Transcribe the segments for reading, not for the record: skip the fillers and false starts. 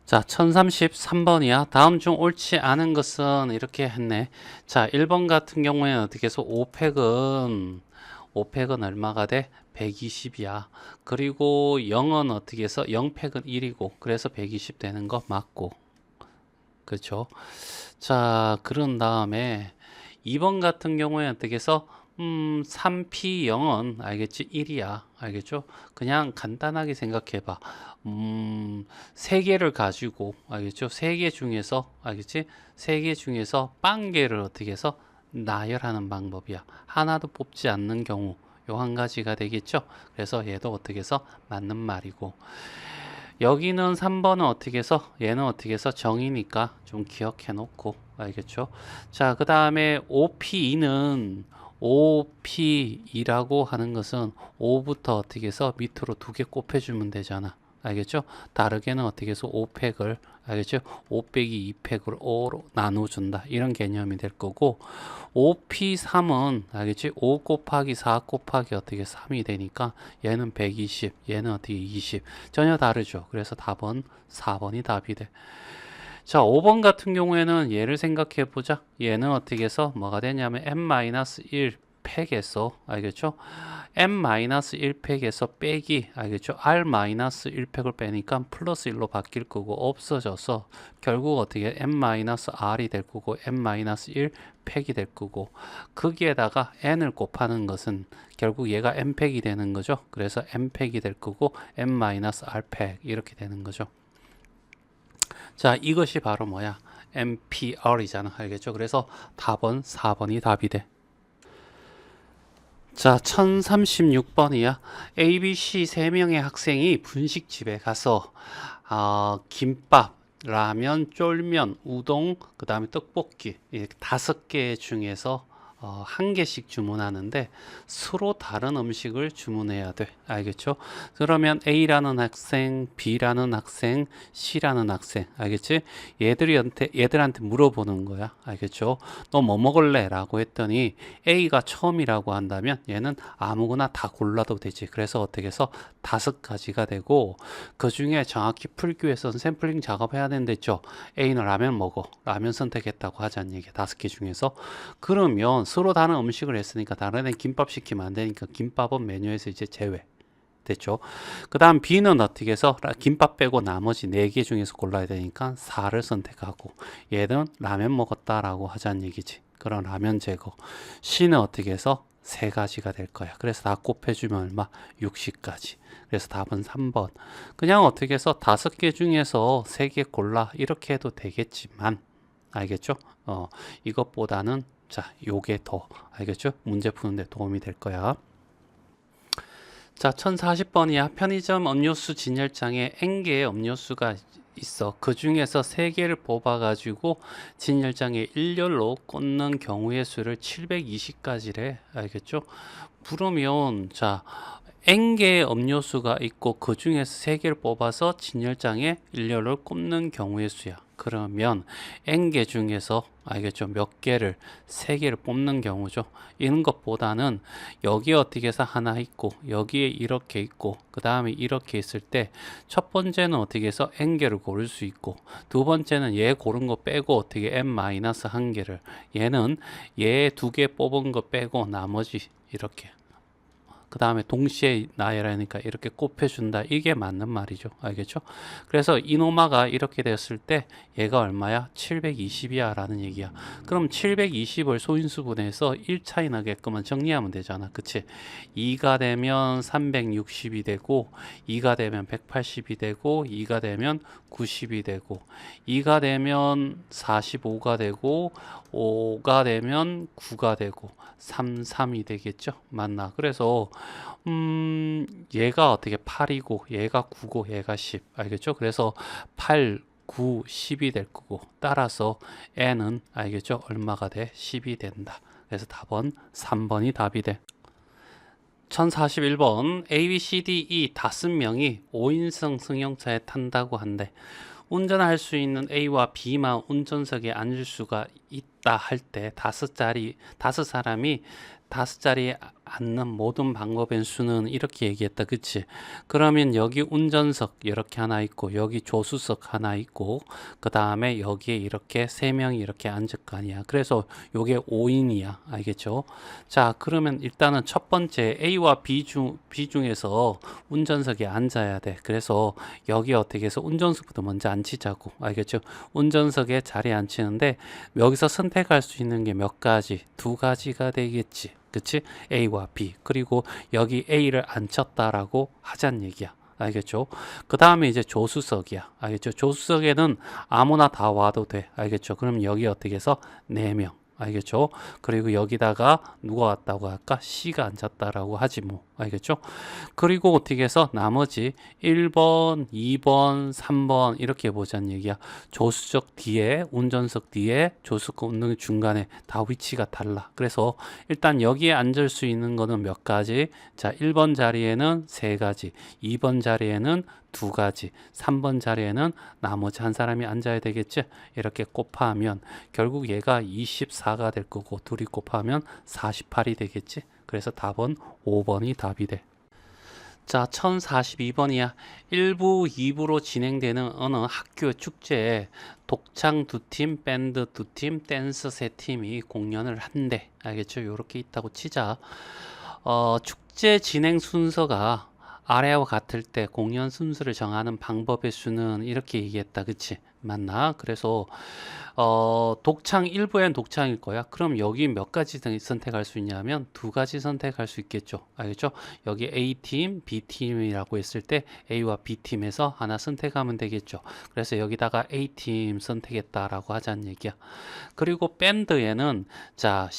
자, 1033번이야. 다음 중 옳지 않은 것은 이렇게 했네. 자, 1번 같은 경우에는 어떻게 해서 5팩은 얼마가 돼? 120이야. 그리고 0은 어떻게 해서 0팩은 1이고 그래서 120 되는 거 맞고. 그렇죠? 자, 그런 다음에 2번 같은 경우에 어떻게 해서 3P0은 알겠지? 1이야. 알겠죠? 그냥 간단하게 생각해 봐. 3개를 가지고 알겠죠? 3개 중에서 알겠지? 3개 중에서 빵개를 어떻게 해서 나열하는 방법이야. 하나도 뽑지 않는 경우 요 한 가지가 되겠죠? 그래서 얘도 어떻게 해서 맞는 말이고 여기는 3번은 어떻게 해서 얘는 어떻게 해서 정이니까 좀 기억해 놓고 알겠죠? 자, 그 다음에 OP2는 OP2라고 하는 것은 5부터 어떻게 해서 밑으로 2개 곱해주면 되잖아. 알겠죠? 다르게는 어떻게 해서 5팩을 알겠죠? 5 빼기 2팩을 5로 나눠준다. 이런 개념이 될 거고 OP3은 알겠지? 5 곱하기 4 곱하기 어떻게 3이 되니까 얘는 120, 얘는 어떻게 20. 전혀 다르죠. 그래서 답은 4번이 답이 돼. 자, 5번 같은 경우에는 얘를 생각해 보자. 얘는 어떻게 해서 뭐가 되냐면 n-1 팩에서 알겠죠? n-1팩에서 빼기 알겠죠? r-1팩을 빼니까 플러스 1로 바뀔 거고 없어져서 결국 어떻게 n-r이 될 거고 n-1 팩이 될 거고 거기에다가 n을 곱하는 것은 결국 얘가 n팩이 되는 거죠. 그래서 n팩이 될 거고 n-r팩 이렇게 되는 거죠. 자, 이것이 바로 뭐야? MPR이잖아. 알겠죠? 그래서 답은 4번이 답이 돼. 자, 1036번이야. A, B, C 3명의 학생이 분식집에 가서 김밥, 라면, 쫄면, 우동, 그 다음에 떡볶이 이 5개 중에서 한 개씩 주문하는데 서로 다른 음식을 주문해야 돼. 알겠죠? 그러면 A라는 학생, B라는 학생, C라는 학생. 알겠지? 얘들한테 물어보는 거야. 알겠죠? 너 뭐 먹을래? 라고 했더니 A가 처음이라고 한다면 얘는 아무거나 다 골라도 되지. 그래서 어떻게 해서 5가지가 되고 그 중에 정확히 풀기 위해서는 샘플링 작업해야 되는데죠. A는 라면 먹어. 라면 선택했다고 하자는 얘기야. 5개 중에서. 그러면 서로 다른 음식을 했으니까 다른 애 김밥 시키면 안 되니까 김밥은 메뉴에서 이제 제외. 됐죠. 그 다음 B는 어떻게 해서 김밥 빼고 나머지 4개 중에서 골라야 되니까 4를 선택하고 얘는 라면 먹었다라고 하자는 얘기지. 그런 라면 제거. C는 어떻게 해서 3가지가 될 거야. 그래서 다 곱해주면 얼마? 60까지. 그래서 답은 3번. 그냥 어떻게 해서 5개 중에서 3개 골라 이렇게 해도 되겠지만 알겠죠? 이것보다는 자, 요게 더 알겠죠? 문제 푸는데 도움이 될 거야. 자, 1040번이야. 편의점 음료수 진열장에 N개의 음료수가 있어. 그 중에서 3개를 뽑아가지고 진열장에 일렬로 꽂는 경우의 수를 720가지래. 알겠죠? 그러면, 자, N개의 음료수가 있고 그 중에서 3개를 뽑아서 진열장에 일렬로 꽂는 경우의 수야. 그러면 N개 중에서 알겠죠? 몇 개를 3개를 뽑는 경우죠. 이런 것보다는 여기에 어떻게 해서 하나 있고 여기에 이렇게 있고 그 다음에 이렇게 있을 때 첫 번째는 어떻게 해서 N개를 고를 수 있고 두 번째는 얘 고른 거 빼고 어떻게 N-1개를 얘는 얘 2개 뽑은 거 빼고 나머지 이렇게 그 다음에 동시에 나열하니까 이렇게 곱해준다. 이게 맞는 말이죠. 알겠죠? 그래서 이노마가 이렇게 됐을 때 얘가 얼마야? 720이야 라는 얘기야. 그럼 720을 소인수분해서 1 차이 나게끔은 정리하면 되잖아. 그치? 2가 되면 360이 되고 2가 되면 180이 되고 2가 되면 90이 되고 2가 되면 45가 되고 5가 되면 9가 되고 33이 되겠죠? 맞나? 그래서 얘가 어떻게 8이고 얘가 9고 얘가 10 알겠죠? 그래서 8, 9, 10이 될 거고 따라서 n은 알겠죠? 얼마가 돼? 10이 된다. 그래서 답은 3번이 답이 돼. 1041번 A, B, C, D, E 5명이 5인승 승용차에 탄다고 한데 운전할 수 있는 A와 B만 운전석에 앉을 수가 있다 할 때 5사람이 않는 모든 방법의 수는 이렇게 얘기했다. 그치? 그러면 여기 운전석 이렇게 하나 있고 여기 조수석 하나 있고 그 다음에 여기에 이렇게 세 명이 이렇게 앉을 거 아니야. 그래서 요게 5인이야. 알겠죠? 자, 그러면 일단은 첫 번째 A와 B 중에서 운전석에 앉아야 돼. 그래서 여기 어떻게 해서 운전석부터 먼저 앉히자고. 알겠죠? 운전석에 자리에 앉히는데 여기서 선택할 수 있는 게 몇 가지? 두 가지가 되겠지. 그치? A와 B. 그리고 여기 A를 앉혔다라고 하자는 얘기야. 알겠죠? 그 다음에 이제 조수석이야. 알겠죠? 조수석에는 아무나 다 와도 돼. 알겠죠? 그럼 여기 어떻게 해서 4명. 알겠죠? 그리고 여기다가 누가 왔다고 할까? C가 앉았다라고 하지 뭐. 알겠죠? 그리고 어떻게 해서 나머지 1번, 2번, 3번 이렇게 보자는 얘기야. 조수석 뒤에, 운전석 뒤에, 조수석 운전 중간에 다 위치가 달라. 그래서 일단 여기에 앉을 수 있는 거는 몇 가지? 자, 1번 자리에는 3가지, 2번 자리에는 2가지, 3번 자리에는 나머지 한 사람이 앉아야 되겠지? 이렇게 곱하면 결국 얘가 24가 될 거고 둘이 곱하면 48이 되겠지? 그래서 답은 5번이 답이 돼. 자, 1042번이야. 1부, 2부로 진행되는 어느 학교 축제에 독창 2팀, 밴드 2팀, 댄스 3팀이 공연을 한대. 알겠죠? 요렇게 있다고 치자. 축제 진행 순서가 아래와 같을 때 공연 순서를 정하는 방법의 수는 이렇게 얘기했다. 그치? 맞나? 그래서 독창 1부엔 독창일 거야. 그럼 여기 몇 가지 선택할 수 있냐면 2가지 선택할 수 있겠죠. 알겠죠? 여기 A팀, B팀이라고 했을 때 A와 B팀에서 하나 선택하면 되겠죠. 그래서 여기다가 A팀 선택했다라고 하자는 얘기야. 그리고 밴드에는 자,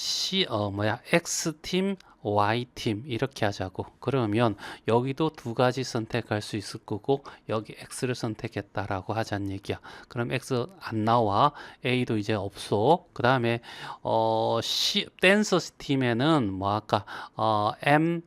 X팀, Y팀 이렇게 하자고. 그러면 여기도 2가지 선택할 수 있을 거고 여기 X를 선택했다라고 하자는 얘기야. 그럼 X 안 나와. A도 이제 없어. 그 다음에 댄서 팀에는 뭐 아까 N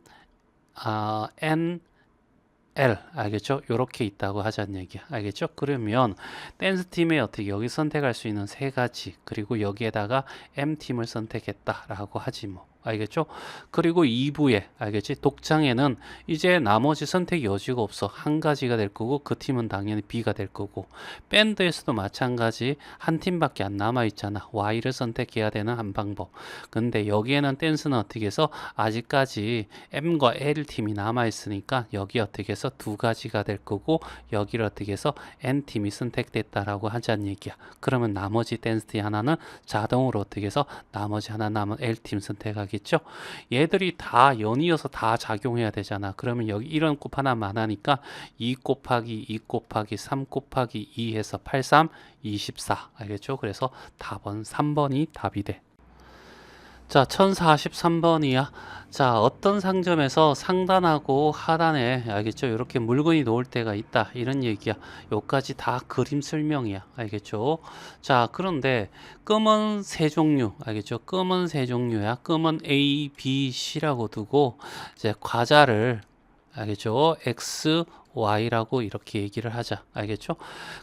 L 알겠죠? 요렇게 있다고 하자는 얘기야. 알겠죠? 그러면 댄스 팀에 어떻게 여기 선택할 수 있는 3가지 그리고 여기에다가 M팀을 선택했다라고 하지 뭐. 알겠죠? 그리고 2부에 알겠지? 독창에는 이제 나머지 선택 여지가 없어. 한 가지가 될 거고 그 팀은 당연히 B가 될 거고 밴드에서도 마찬가지 한 팀밖에 안 남아 있잖아. Y를 선택해야 되는 한 방법. 근데 여기에는 댄스는 어떻게 해서 아직까지 M과 L 팀이 남아 있으니까 여기 어떻게 해서 2가지가 될 거고 여기를 어떻게 해서 N 팀이 선택됐다라고 하자는 얘기야. 그러면 나머지 댄스 팀 하나는 자동으로 어떻게 해서 나머지 하나 남은 L 팀 선택하겠죠. 얘들이 다 연이어서 다 작용해야 되잖아. 그러면 여기 이런 곱 하나만 하니까 2 곱하기 2 곱하기 3 곱하기 2 해서 83, 24. 알겠죠? 그래서 답은 3번이 답이 돼. 자, 1043번이야. 자, 어떤 상점에서 상단하고 하단에 알겠죠? 이렇게 물건이 놓을 때가 있다. 이런 얘기야. 요까지 다 그림 설명이야. 알겠죠? 자, 그런데 금은 세 종류. 알겠죠? 금은 세 종류야. 금은 A, B, C라고 두고 이제 과자를 알겠죠? X, Y라고 이렇게 얘기를 하자. 알겠죠?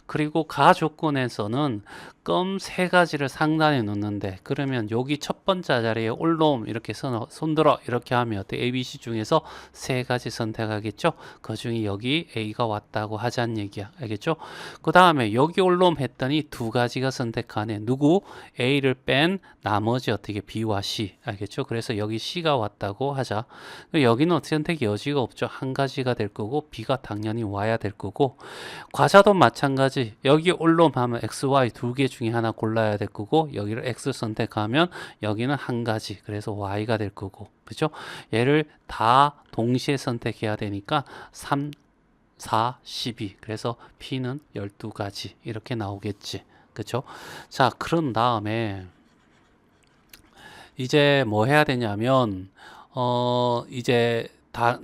그리고 가 조건에서는 껌 3가지를 상단에 놓는데 그러면 여기 첫 번째 자리에 올놈 이렇게 손들어 이렇게 하면 A, B, C 중에서 3가지 선택하겠죠? 그 중에 여기 A가 왔다고 하자는 얘기야. 알겠죠? 그 다음에 여기 올놈 했더니 2가지가 선택하네. 누구? A를 뺀 나머지 어떻게 B와 C. 알겠죠? 그래서 여기 C가 왔다고 하자. 여기는 선택 여지가 없죠. 한 가지가 될 거고 B가 당연히 와야 될 거고 과자도 마찬가지. 여기 올놈 하면 X, Y 2개 중에 하나 골라야 될 거고 여기를 X 선택하면 여기는 한 가지. 그래서 Y가 될 거고. 그죠? 얘를 다 동시에 선택해야 되니까 3, 4, 12. 그래서 P는 12가지. 이렇게 나오겠지. 그죠? 자, 그런 다음에 이제 뭐 해야 되냐면 이제 다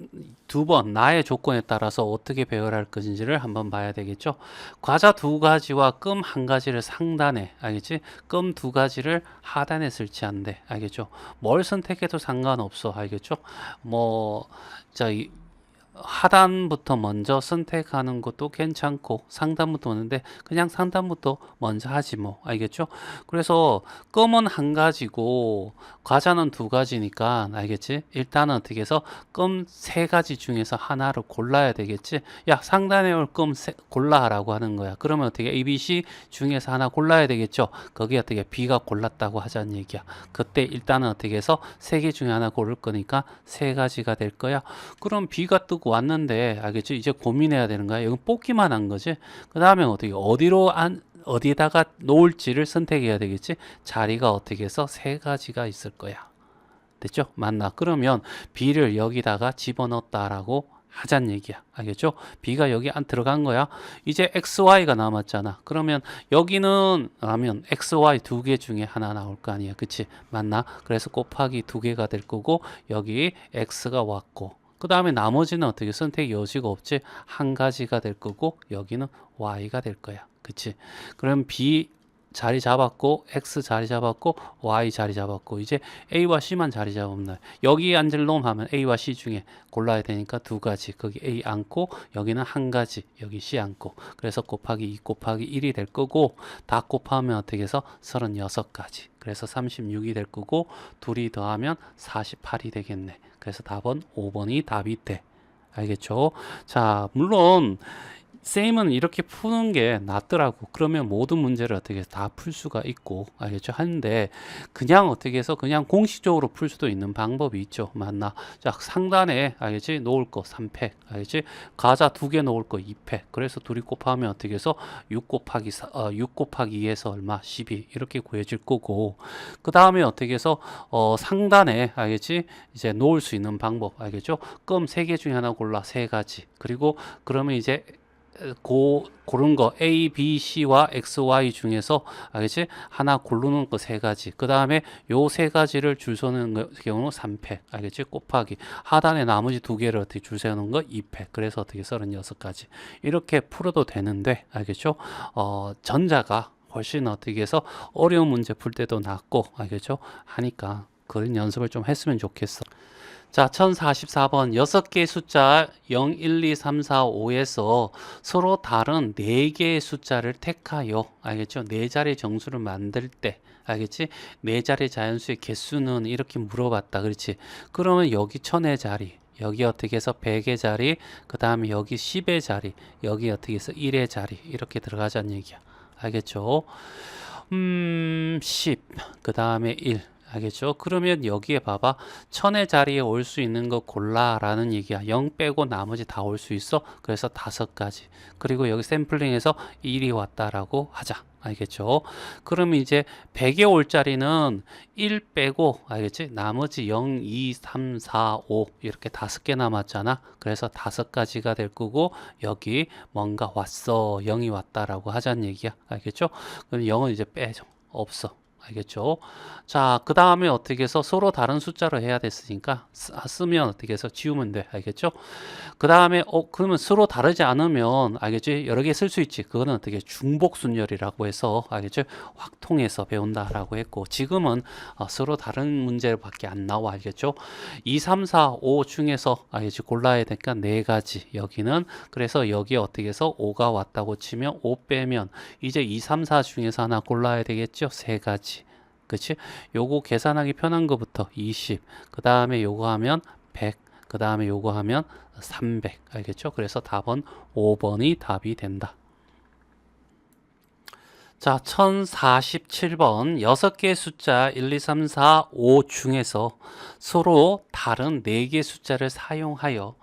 2번 나의 조건에 따라서 어떻게 배열할 것인지를 한번 봐야 되겠죠. 과자 2가지와 껌 1가지를 상단에 알겠지? 껌 2가지를 하단에 설치한대. 알겠죠? 뭘 선택해도 상관없어. 알겠죠? 뭐 자, 하단부터 먼저 선택하는 것도 괜찮고 상단부터 오는데 그냥 상단부터 먼저 하지 뭐. 알겠죠? 그래서 껌은 한 가지고 과자는 두 가지니까 알겠지? 일단은 어떻게 해서 껌 세 가지 중에서 하나를 골라야 되겠지? 야, 상단에 올 껌 골라라고 하는 거야. 그러면 어떻게 A, B, C 중에서 하나 골라야 되겠죠? 거기 어떻게 B가 골랐다고 하자는 얘기야. 그때 일단은 어떻게 해서 세 개 중에 하나 고를 거니까 세 가지가 될 거야. 그럼 B가 뜨고 왔는데 알겠지? 이제 고민해야 되는 거야. 여기 뽑기만 한 거지. 그 다음에 어떻게 어디에다가 놓을지를 선택해야 되겠지. 자리가 어떻게 해서 세 가지가 있을 거야. 됐죠? 맞나? 그러면 B를 여기다가 집어넣었다라고 하자는 얘기야. 알겠죠? B가 여기 안 들어간 거야. 이제 XY가 남았잖아. 그러면 여기는 라면 XY 두 개 중에 하나 나올 거 아니야. 그치? 맞나? 그래서 곱하기 두 개가 될 거고 여기 X가 왔고 그 다음에 나머지는 어떻게 선택 여지가 없지? 한 가지가 될 거고 여기는 Y가 될 거야. 그치? 그럼 B 자리 잡았고 X 자리 잡았고 Y 자리 잡았고 이제 A와 C만 자리 잡으면 여기 앉을 놈 하면 A와 C 중에 골라야 되니까 두 가지 거기 A 앉고 여기는 한 가지 여기 C 앉고 그래서 곱하기 2 곱하기 1이 될 거고 다 곱하면 어떻게 해서 36가지 그래서 36이 될 거고 둘이 더하면 48이 되겠네. 그래서 답은 5번이 답이 돼. 알겠죠? 자, 물론 쌤은 이렇게 푸는 게 낫더라고. 그러면 모든 문제를 어떻게 다 풀 수가 있고, 알겠죠? 하는데, 그냥 어떻게 해서 그냥 공식적으로 풀 수도 있는 방법이 있죠. 맞나? 자, 상단에, 알겠지? 놓을 거 3팩, 알겠지? 과자 두 개 놓을 거 2팩. 그래서 둘이 곱하면 어떻게 해서 6 곱하기 6 곱하기 2에서 얼마? 12. 이렇게 구해질 거고, 그 다음에 어떻게 해서, 상단에, 알겠지? 이제 놓을 수 있는 방법, 알겠죠? 껌 3개 중에 하나 골라, 3가지. 그리고 그러면 이제 고른 거 A, B, C와 X, Y 중에서 알겠지? 하나 고르는 거 세 가지. 그 다음에 요 세 가지를 줄 서는 경우는 3팩. 알겠지? 곱하기 하단에 나머지 두 개를 어떻게 줄 세우는 거 2팩. 그래서 어떻게 36가지. 이렇게 풀어도 되는데 알겠죠? 전자가 훨씬 어떻게 해서 어려운 문제 풀 때도 낫고 알겠죠? 하니까 그런 연습을 좀 했으면 좋겠어. 자, 1044번 6개의 숫자 0, 1, 2, 3, 4, 5에서 서로 다른 4개의 숫자를 택하여 알겠죠? 4자리 정수를 만들 때 알겠지? 4자리 자연수의 개수는 이렇게 물어봤다. 그렇지? 그러면 여기 1000의 자리 여기 어떻게 해서 100의 자리 그 다음에 여기 10의 자리 여기 어떻게 해서 1의 자리 이렇게 들어가자는 얘기야. 알겠죠? 10 그 다음에 1 알겠죠? 그러면 여기에 봐봐. 1000의 자리에 올 수 있는 거 골라라는 얘기야. 0 빼고 나머지 다 올 수 있어. 그래서 5가지. 그리고 여기 샘플링에서 1이 왔다라고 하자. 알겠죠? 그러면 이제 100에 올 자리는 1 빼고 알겠지? 나머지 0, 2, 3, 4, 5 이렇게 5개 남았잖아. 그래서 5가지가 될 거고 여기 뭔가 왔어. 0이 왔다라고 하자는 얘기야. 알겠죠? 그럼 0은 이제 빼줘. 없어. 알겠죠? 자, 그 다음에 어떻게 해서 서로 다른 숫자로 해야 됐으니까 쓰면 어떻게 해서 지우면 돼. 알겠죠? 그 다음에 그러면 서로 다르지 않으면 알겠지? 여러 개 쓸 수 있지. 그거는 어떻게 중복순열이라고 해서 알겠죠? 확통해서 배운다라고 했고 지금은 서로 다른 문제밖에 안 나와. 알겠죠? 2, 3, 4, 5 중에서 알겠지? 골라야 되니까 4가지. 여기는 그래서 여기에 어떻게 해서 5가 왔다고 치면 5 빼면 이제 2, 3, 4 중에서 하나 골라야 되겠죠? 3가지. 그치? 요거 계산하기 편한 거부터 20, 그 다음에 요거 하면 100, 그 다음에 요거 하면 300. 알겠죠? 그래서 답은 5번이 답이 된다. 자, 1047번 6개의 숫자 1, 2, 3, 4, 5 중에서 서로 다른 4개의 숫자를 사용하여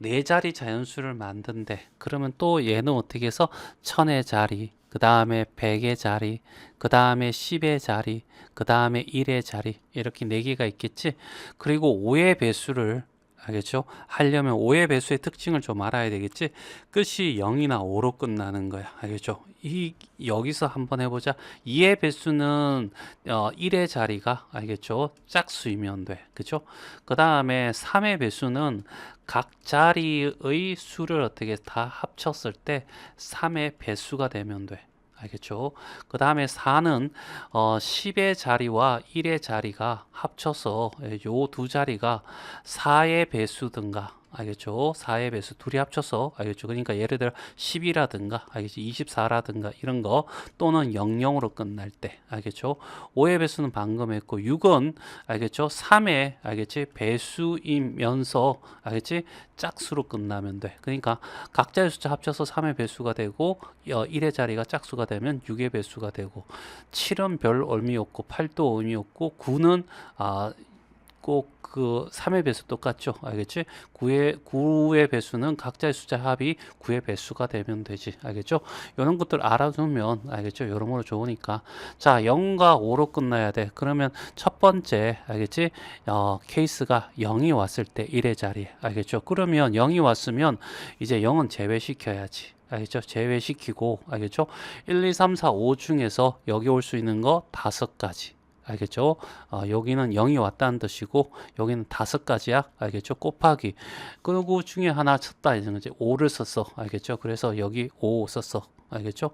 4자리 자연수를 만든대. 그러면 또 얘는 어떻게 해서 1000의 자리, 그 다음에 100의 자리, 그 다음에 10의 자리, 그 다음에 1의 자리 이렇게 4개가 있겠지. 그리고 5의 배수를 알겠죠? 하려면 5의 배수의 특징을 좀 알아야 되겠지. 끝이 0이나 5로 끝나는 거야. 알겠죠? 여기서 한번 해보자. 2의 배수는 1의 자리가 알겠죠? 짝수이면 돼. 그죠? 그 다음에 3의 배수는 각 자리의 수를 어떻게 다 합쳤을 때 3의 배수가 되면 돼. 알겠죠? 그 다음에 4는 10의 자리와 1의 자리가 합쳐서 요 두 자리가 4의 배수든가 알겠죠? 4의 배수 둘이 합쳐서, 알겠죠? 그러니까 예를 들어 10이라든가, 알겠죠? 24라든가 이런 거, 또는 00으로 끝날 때, 알겠죠? 5의 배수는 방금 했고, 6은, 알겠죠? 3의, 알겠지? 배수이면서, 알겠지? 짝수로 끝나면 돼. 그러니까 각자의 숫자 합쳐서 3의 배수가 되고, 1의 자리가 짝수가 되면 6의 배수가 되고, 7은 별 의미 없고, 8도 의미 없고, 9는 꼭 그 3의 배수 똑같죠. 알겠지? 9의 배수는 각자의 숫자 합이 9의 배수가 되면 되지. 알겠죠? 이런 것들 알아두면, 알겠죠? 여러모로 좋으니까. 자, 0과 5로 끝나야 돼. 그러면 첫 번째, 알겠지? 케이스가 0이 왔을 때 1의 자리에. 알겠죠? 그러면 0이 왔으면 이제 0은 제외시켜야지. 알겠죠? 제외시키고, 알겠죠? 1, 2, 3, 4, 5 중에서 여기 올 수 있는 거 5가지. 알겠죠? 여기는 0이 왔다는 뜻이고 여기는 5가지야. 알겠죠? 곱하기. 그리고 중에 하나 쳤다 이제 5를 썼어. 알겠죠? 그래서 여기 5 썼어. 알겠죠?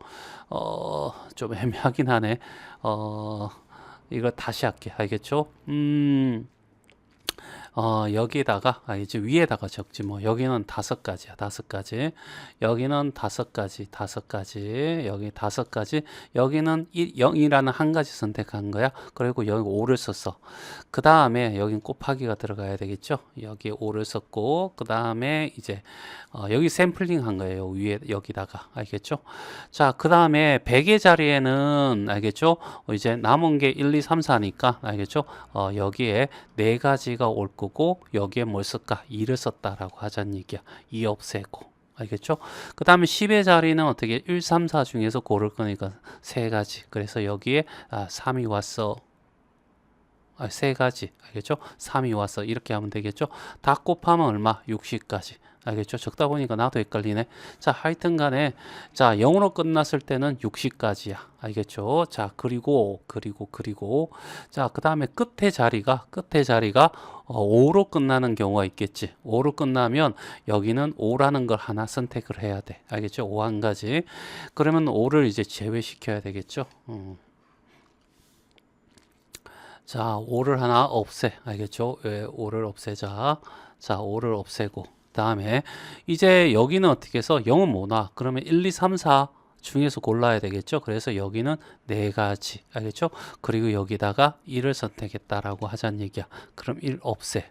좀 애매하긴 하네. 이거 다시 할게. 알겠죠? 여기다가 이제 위에다가 적지 뭐. 여기는 5가지야. 5가지. 여기는 5가지. 5가지. 여기 5가지. 여기는 0이라는 한 가지 선택한 거야. 그리고 여기 5를 썼어. 그 다음에 여긴 곱하기가 들어가야 되겠죠. 여기 5를 썼고 그 다음에 이제 여기 샘플링 한 거예요. 위에 여기다가. 알겠죠? 자, 그 다음에 100의 자리에는 알겠죠? 이제 남은 게 1, 2, 3, 4니까 알겠죠? 여기에 4가지가 올 거고 여기에 뭘 쓸까? 2를 썼다라고 하자는 얘기야. 2 없애고. 알겠죠? 그 다음에 10의 자리는 어떻게 1, 3, 4 중에서 고를 거니까 3가지. 그래서 여기에 3이 왔어. 3가지. 알겠죠? 3이 왔어. 이렇게 하면 되겠죠? 다 곱하면 얼마? 60까지. 알겠죠? 적다 보니까 나도 헷갈리네. 자, 하여튼 간에, 자, 0으로 끝났을 때는 60까지야. 알겠죠? 자, 그리고, 자, 그 다음에 끝에 자리가 5로 끝나는 경우가 있겠지. 5로 끝나면 여기는 5라는 걸 하나 선택을 해야 돼. 알겠죠? 5 한 가지. 그러면 5를 이제 제외시켜야 되겠죠? 자, 5를 하나 없애. 알겠죠? 왜 5를 없애자. 자, 5를 없애고. 다음에 이제 여기는 어떻게 해서 0은 뭐 나? 그러면 1, 2, 3, 4 중에서 골라야 되겠죠? 그래서 여기는 4가지. 알겠죠? 그리고 여기다가 1을 선택했다라고 하자는 얘기야. 그럼 1 없애.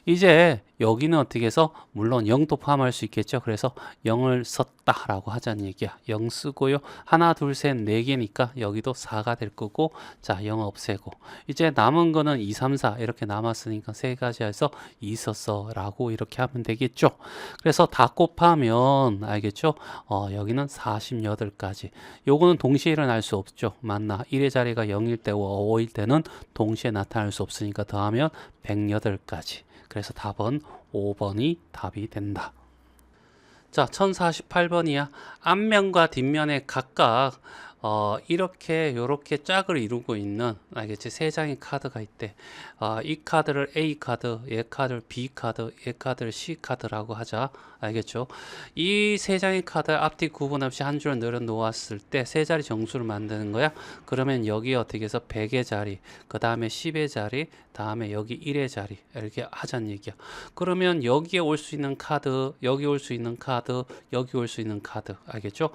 이제 여기는 어떻게 해서 물론 0도 포함할 수 있겠죠. 그래서 0을 썼다라고 하자는 얘기야. 0 쓰고요. 하나, 둘, 셋, 4개니까 여기도 4가 될 거고 자, 0 없애고 이제 남은 거는 2, 3, 4 이렇게 남았으니까 3가지 해서 2 썼어 라고 이렇게 하면 되겠죠. 그래서 다 곱하면 알겠죠. 여기는 48가지. 요거는 동시에 일어날 수 없죠. 맞나? 1의 자리가 0일 때와 5일 때는 동시에 나타날 수 없으니까 더하면 108가지. 그래서 답은 5번이 답이 된다. 자, 1048번이야. 앞면과 뒷면에 각각 이렇게 요렇게 짝을 이루고 있는 알겠지? 3장의 카드가 있대. 이 카드를 A 카드, 얘 카드를 B 카드, 얘 카드를 C 카드라고 하자. 알겠죠? 이 3장의 카드 앞뒤 구분 없이 한 줄을 늘어 놓았을 때 3자리 정수를 만드는 거야. 그러면 여기 어떻게 해서 100의 자리, 그 다음에 10의 자리, 다음에 여기 1의 자리 이렇게 하자는 얘기야. 그러면 여기에 올 수 있는 카드, 여기 올 수 있는 카드, 여기 올 수 있는 카드. 알겠죠?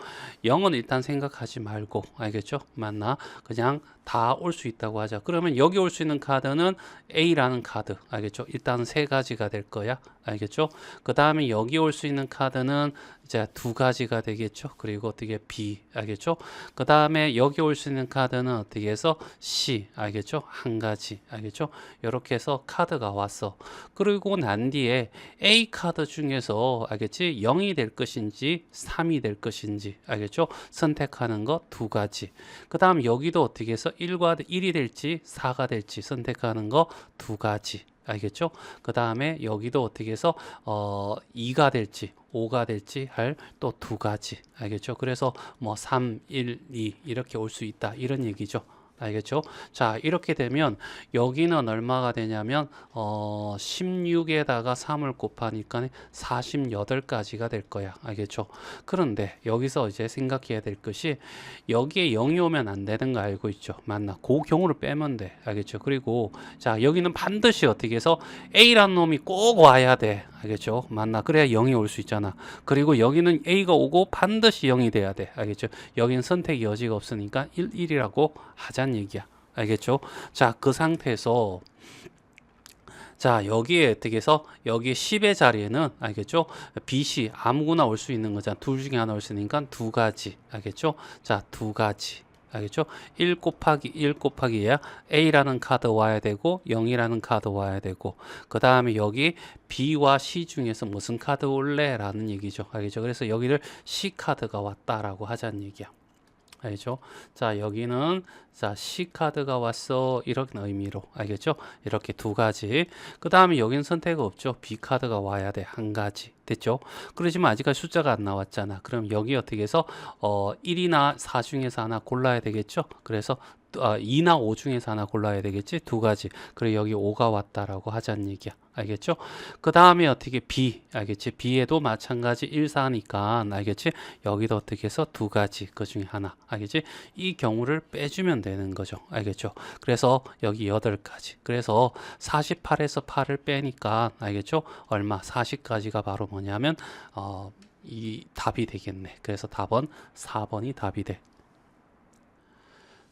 0은 일단 생각하지 말고 알겠죠? 맞나? 그냥 다 올 수 있다고 하자. 그러면 여기 올 수 있는 카드는 A라는 카드. 알겠죠? 일단 3가지가 될 거야. 알겠죠? 그 다음에 여기 올 수 있는 카드는 이제 2가지가 되겠죠. 그리고 어떻게 B. 알겠죠? 그 다음에 여기 올 수 있는 카드는 어떻게 해서 C. 알겠죠? 1가지. 알겠죠? 이렇게 해서 카드가 왔어. 그리고 난 뒤에 A 카드 중에서 알겠지? 0이 될 것인지 3이 될 것인지 알겠죠? 선택하는 거 2가지. 그 다음 여기도 어떻게 해서 1이 될지 4가 될지 선택하는 거 2가지. 알겠죠? 그 다음에 여기도 어떻게 해서 2가 될지 5가 될지 할 또 2가지. 알겠죠? 그래서 뭐 3, 1, 2 이렇게 올 수 있다 이런 얘기죠. 알겠죠? 자, 이렇게 되면 여기는 얼마가 되냐면 16에다가 3을 곱하니까 48가지가 될 거야. 알겠죠? 그런데 여기서 이제 생각해야 될 것이 여기에 0이 오면 안 되는 거 알고 있죠? 맞나? 그 경우를 빼면 돼. 알겠죠? 그리고 자, 여기는 반드시 어떻게 해서 A라는 놈이 꼭 와야 돼. 알겠죠? 맞나? 그래야 0이 올 수 있잖아. 그리고 여기는 A가 오고 반드시 0이 돼야 돼. 알겠죠? 여기는 선택 여지가 없으니까 1이라고 하자는 얘기야. 알겠죠? 자, 그 상태에서 자, 여기에 어떻게 해서 여기 10의 자리에는 알겠죠? 빛이 아무거나 올 수 있는 거잖아. 둘 중에 하나 올 수 있으니까 두 가지. 알겠죠? 자, 두 가지. 알겠죠? 1 곱하기 1 곱하기야 A라는 카드 와야 되고 0이라는 카드 와야 되고 그 다음에 여기 B와 C 중에서 무슨 카드 올래? 라는 얘기죠. 알겠죠? 그래서 여기를 C 카드가 왔다라고 하자는 얘기야. 알죠? 자, 여기는 자, C 카드가 왔어. 이런 의미로. 알겠죠? 이렇게 두 가지. 그 다음에 여기는 선택이 없죠. B 카드가 와야 돼. 한 가지. 됐죠? 그러지만 아직까지 숫자가 안 나왔잖아. 그럼 여기 어떻게 해서 1이나 4 중에서 하나 골라야 되겠죠? 그래서 2나 5 중에서 하나 골라야 되겠지? 두 가지. 그리고 여기 5가 왔다라고 하자는 얘기야. 알겠죠? 그 다음에 어떻게 B, 알겠지? B에도 마찬가지 1, 4니까, 알겠지? 여기도 어떻게 해서 두 가지, 그 중에 하나, 알겠지? 이 경우를 빼주면 되는 거죠. 알겠죠? 그래서 여기 8가지. 그래서 48에서 8을 빼니까, 알겠죠? 얼마? 40가지가 바로 뭐냐면, 이 답이 되겠네. 그래서 답은 4번이 답이 돼.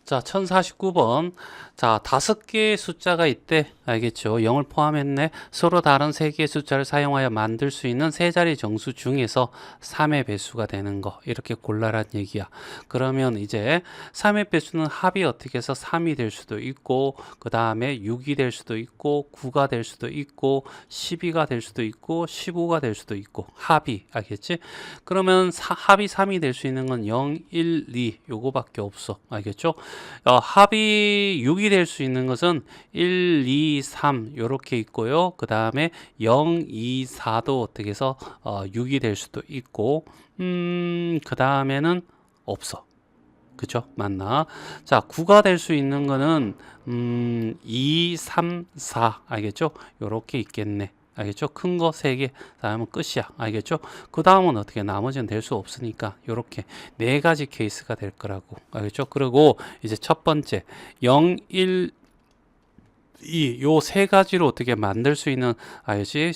자, 1049번. 자, 5개의 숫자가 있대. 알겠죠? 0을 포함했네. 서로 다른 3개의 숫자를 사용하여 만들 수 있는 세 자리 정수 중에서 3의 배수가 되는 거. 이렇게 골라란 얘기야. 그러면 이제 3의 배수는 합이 어떻게 해서 3이 될 수도 있고, 그 다음에 6이 될 수도 있고, 9가 될 수도 있고, 12가 될 수도 있고, 15가 될 수도 있고, 합이. 알겠지? 그러면 합이 3이 될 수 있는 건 0, 1, 2 요거밖에 없어. 알겠죠? 합이 6이 될 수 있는 것은 1, 2, 3 이렇게 있고요. 그 다음에 0, 2, 4도 어떻게 해서 6이 될 수도 있고 그 다음에는 없어. 그쵸? 맞나? 자, 9가 될 수 있는 거는 2, 3, 4 알겠죠? 요렇게 있겠네. 알겠죠? 큰 거 3개 다음은 끝이야. 알겠죠? 그 다음은 어떻게 나머지는 될 수 없으니까 요렇게 4가지 케이스가 될 거라고. 알겠죠? 그리고 이제 첫 번째 0, 1, 요 세 가지로 어떻게 만들 수 있는 알지?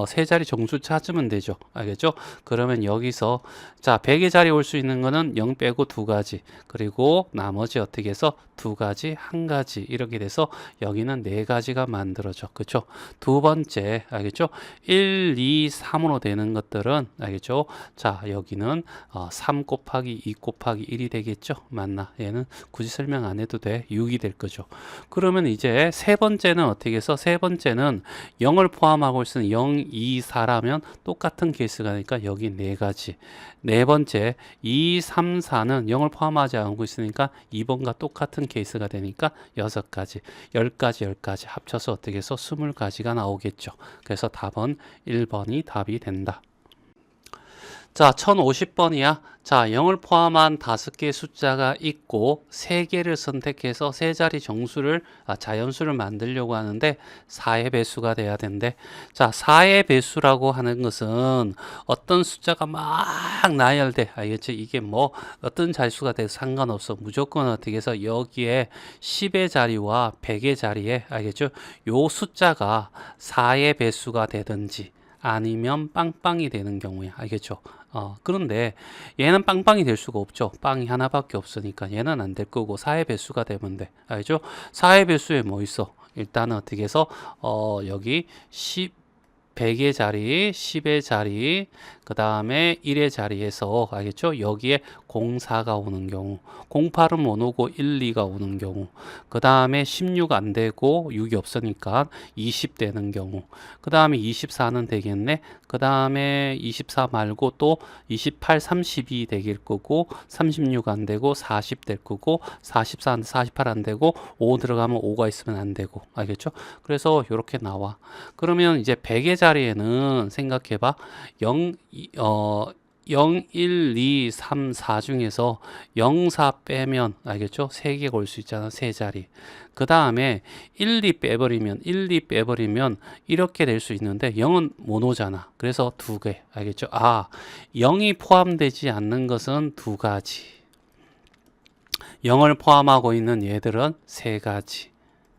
세 자리 정수 찾으면 되죠. 알겠죠? 그러면 여기서 자, 100의 자리 올 수 있는 거는 0 빼고 두 가지. 그리고 나머지 어떻게 해서 두 가지, 한 가지 이렇게 돼서 여기는 4가지가 만들어져. 그렇죠? 두 번째 알겠죠? 1, 2, 3으로 되는 것들은 알겠죠? 자, 여기는 3 곱하기 2 곱하기 1이 되겠죠? 맞나? 얘는 굳이 설명 안 해도 돼. 6이 될 거죠. 그러면 이제 세 번째는 어떻게 해서 세 번째는 0을 포함하고 있으면 0, 2, 4라면 똑같은 케이스가 되니까 여기 4가지. 네 번째 2, 3, 4는 0을 포함하지 않고 있으니까 2번과 똑같은 케이스가 되니까 6가지. 10가지, 10가지 합쳐서 어떻게 해서 20가지가 나오겠죠. 그래서 답은 1번이 답이 된다. 자, 1050번이야. 자, 0을 포함한 5개의 숫자가 있고 3개를 선택해서 세 자리 정수를 자연수를 만들려고 하는데 4의 배수가 돼야 된대. 자, 4의 배수라고 하는 것은 어떤 숫자가 막 나열돼. 알겠지? 이게 뭐 어떤 자릿수가 돼도 상관없어. 무조건 어떻게 해서 여기에 10의 자리와 100의 자리에 알겠죠? 요 숫자가 4의 배수가 되든지 아니면 빵빵이 되는 경우야. 알겠죠? 그런데 얘는 빵빵이 될 수가 없죠. 빵이 하나밖에 없으니까 얘는 안 될 거고 4의 배수가 되면 돼. 알죠? 4의 배수에 뭐 있어? 일단은 어떻게 해서 여기 100의 자리, 10의 자리, 그 다음에 1의 자리에서 알겠죠? 여기에 04가 오는 경우, 08은 못 오고 1, 2가 오는 경우, 그 다음에 16 안 되고 6이 없으니까 20 되는 경우, 그 다음에 24는 되겠네. 그 다음에 24 말고 또 28, 32 되길 거고, 36 안 되고 40 될 거고, 44, 48 안 되고 5 들어가면 5가 있으면 안 되고, 알겠죠? 그래서 이렇게 나와. 그러면 이제 100의 자리에는 생각해봐. 0, 0, 1, 2, 3, 4 중에서 0, 4 빼면 알겠죠? 3개가 올 수 있잖아. 3자리. 그 다음에 1, 2 빼버리면 이렇게 될 수 있는데 0은 못 오잖아. 그래서 2개. 알겠죠? 0이 포함되지 않는 것은 2가지. 0을 포함하고 있는 얘들은 3가지.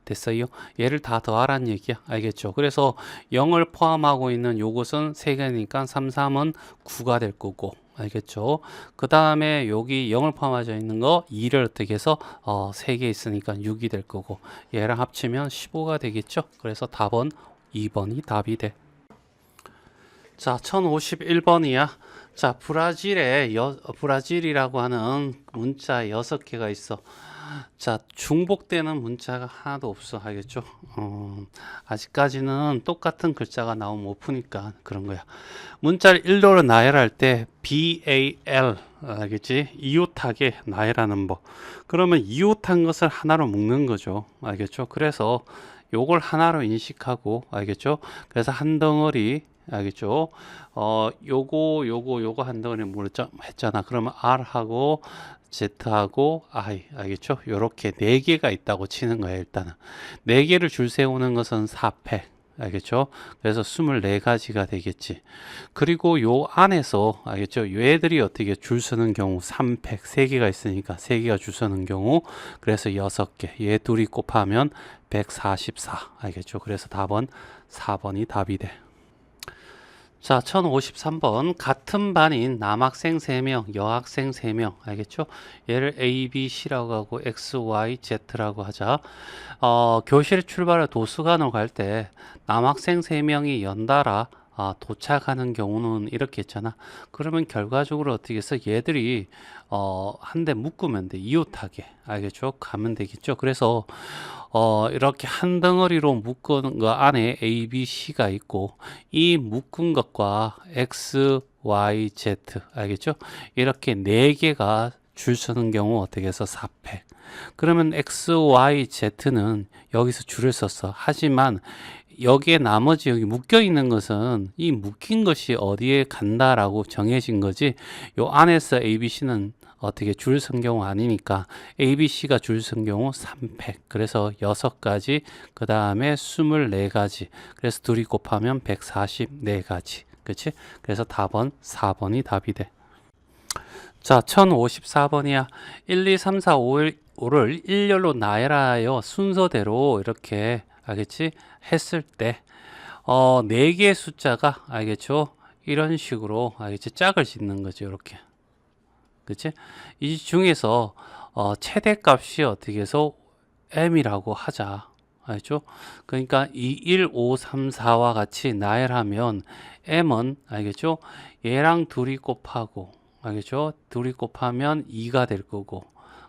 됐어요? 얘를 다 더하란 얘기야. 알겠죠? 그래서 0을 포함하고 있는 요것은 3개니까 3, 3은 9가 될 거고. 알겠죠? 그 다음에 여기 0을 포함하여 있는 거 2를 어떻게 해서 3개 있으니까 6이 될 거고. 얘랑 합치면 15가 되겠죠? 그래서 답은 2번이 답이 돼. 자, 1051번이야. 자, 브라질이라고 하는 문자 6개가 있어. 자, 중복되는 문자가 하나도 없어. 알겠죠? 아직까지는 똑같은 글자가 나오면 못 푸니까 그런 거야. 문자를 1로로 나열할 때 BAL, 알겠지? 이웃하게 나열하는 법. 그러면 이웃한 것을 하나로 묶는 거죠. 알겠죠? 그래서 요걸 하나로 인식하고, 알겠죠? 그래서 한 덩어리, 알겠죠? 요거 한 덩어리 뭐랬죠? 했잖아. 그러면 R하고 Z하고 I, 알겠죠? 요렇게 4개가 있다고 치는 거예요. 일단은 4개를 줄 세우는 것은 4팩, 알겠죠? 그래서 24가지가 되겠지. 그리고 요 안에서, 알겠죠? 얘들이 어떻게 줄 서는 경우 3팩, 3개가 있으니까 3개가 줄 서는 경우, 그래서 6개, 얘 둘이 곱하면 144, 알겠죠? 그래서 답은 4번이 답이 돼. 자, 1053번. 같은 반인 남학생 3명, 여학생 3명. 알겠죠? 얘를 A, B, C라고 하고 X, Y, Z라고 하자. 교실 출발을 도서관으로 갈 때 남학생 3명이 연달아 도착하는 경우는 이렇게 했잖아. 그러면 결과적으로 어떻게 해서 얘들이 한 대 묶으면 돼. 이웃하게. 알겠죠? 가면 되겠죠? 그래서 이렇게 한 덩어리로 묶은 거 안에 A, B, C가 있고 이 묶은 것과 X, Y, Z, 알겠죠? 이렇게 4개가 줄 서는 경우 어떻게 해서 4팩. 그러면 X, Y, Z는 여기서 줄을 썼어. 하지만 여기에 나머지 여기 묶여 있는 것은 이 묶인 것이 어디에 간다라고 정해진 거지. 요 안에서 A, B, C는 어떻게 줄 선 경우 아니니까 A, B, C가 줄 선 경우 3팩. 그래서 6가지, 그 다음에 24가지. 그래서 둘이 곱하면 144가지. 그치? 그래서 답은 4번이 답이 돼. 자, 1054번이야. 1, 2, 3, 4, 5를 일렬로 나열하여 순서대로 이렇게, 알겠지? 했을 때, 4개의 숫자가, 알겠죠? 이런 식으로, 알겠지? 짝을 짓는 거죠. 이렇게. 그치? 이 중에서, 최대값이 어떻게 해서 m이라고 하자. 알죠? 그러니까 2, 1, 5, 3, 4와 같이 나열하면 m은, 알겠죠? 얘랑 둘이 곱하고, 알겠죠? 둘이 곱하면 2가 될 거고,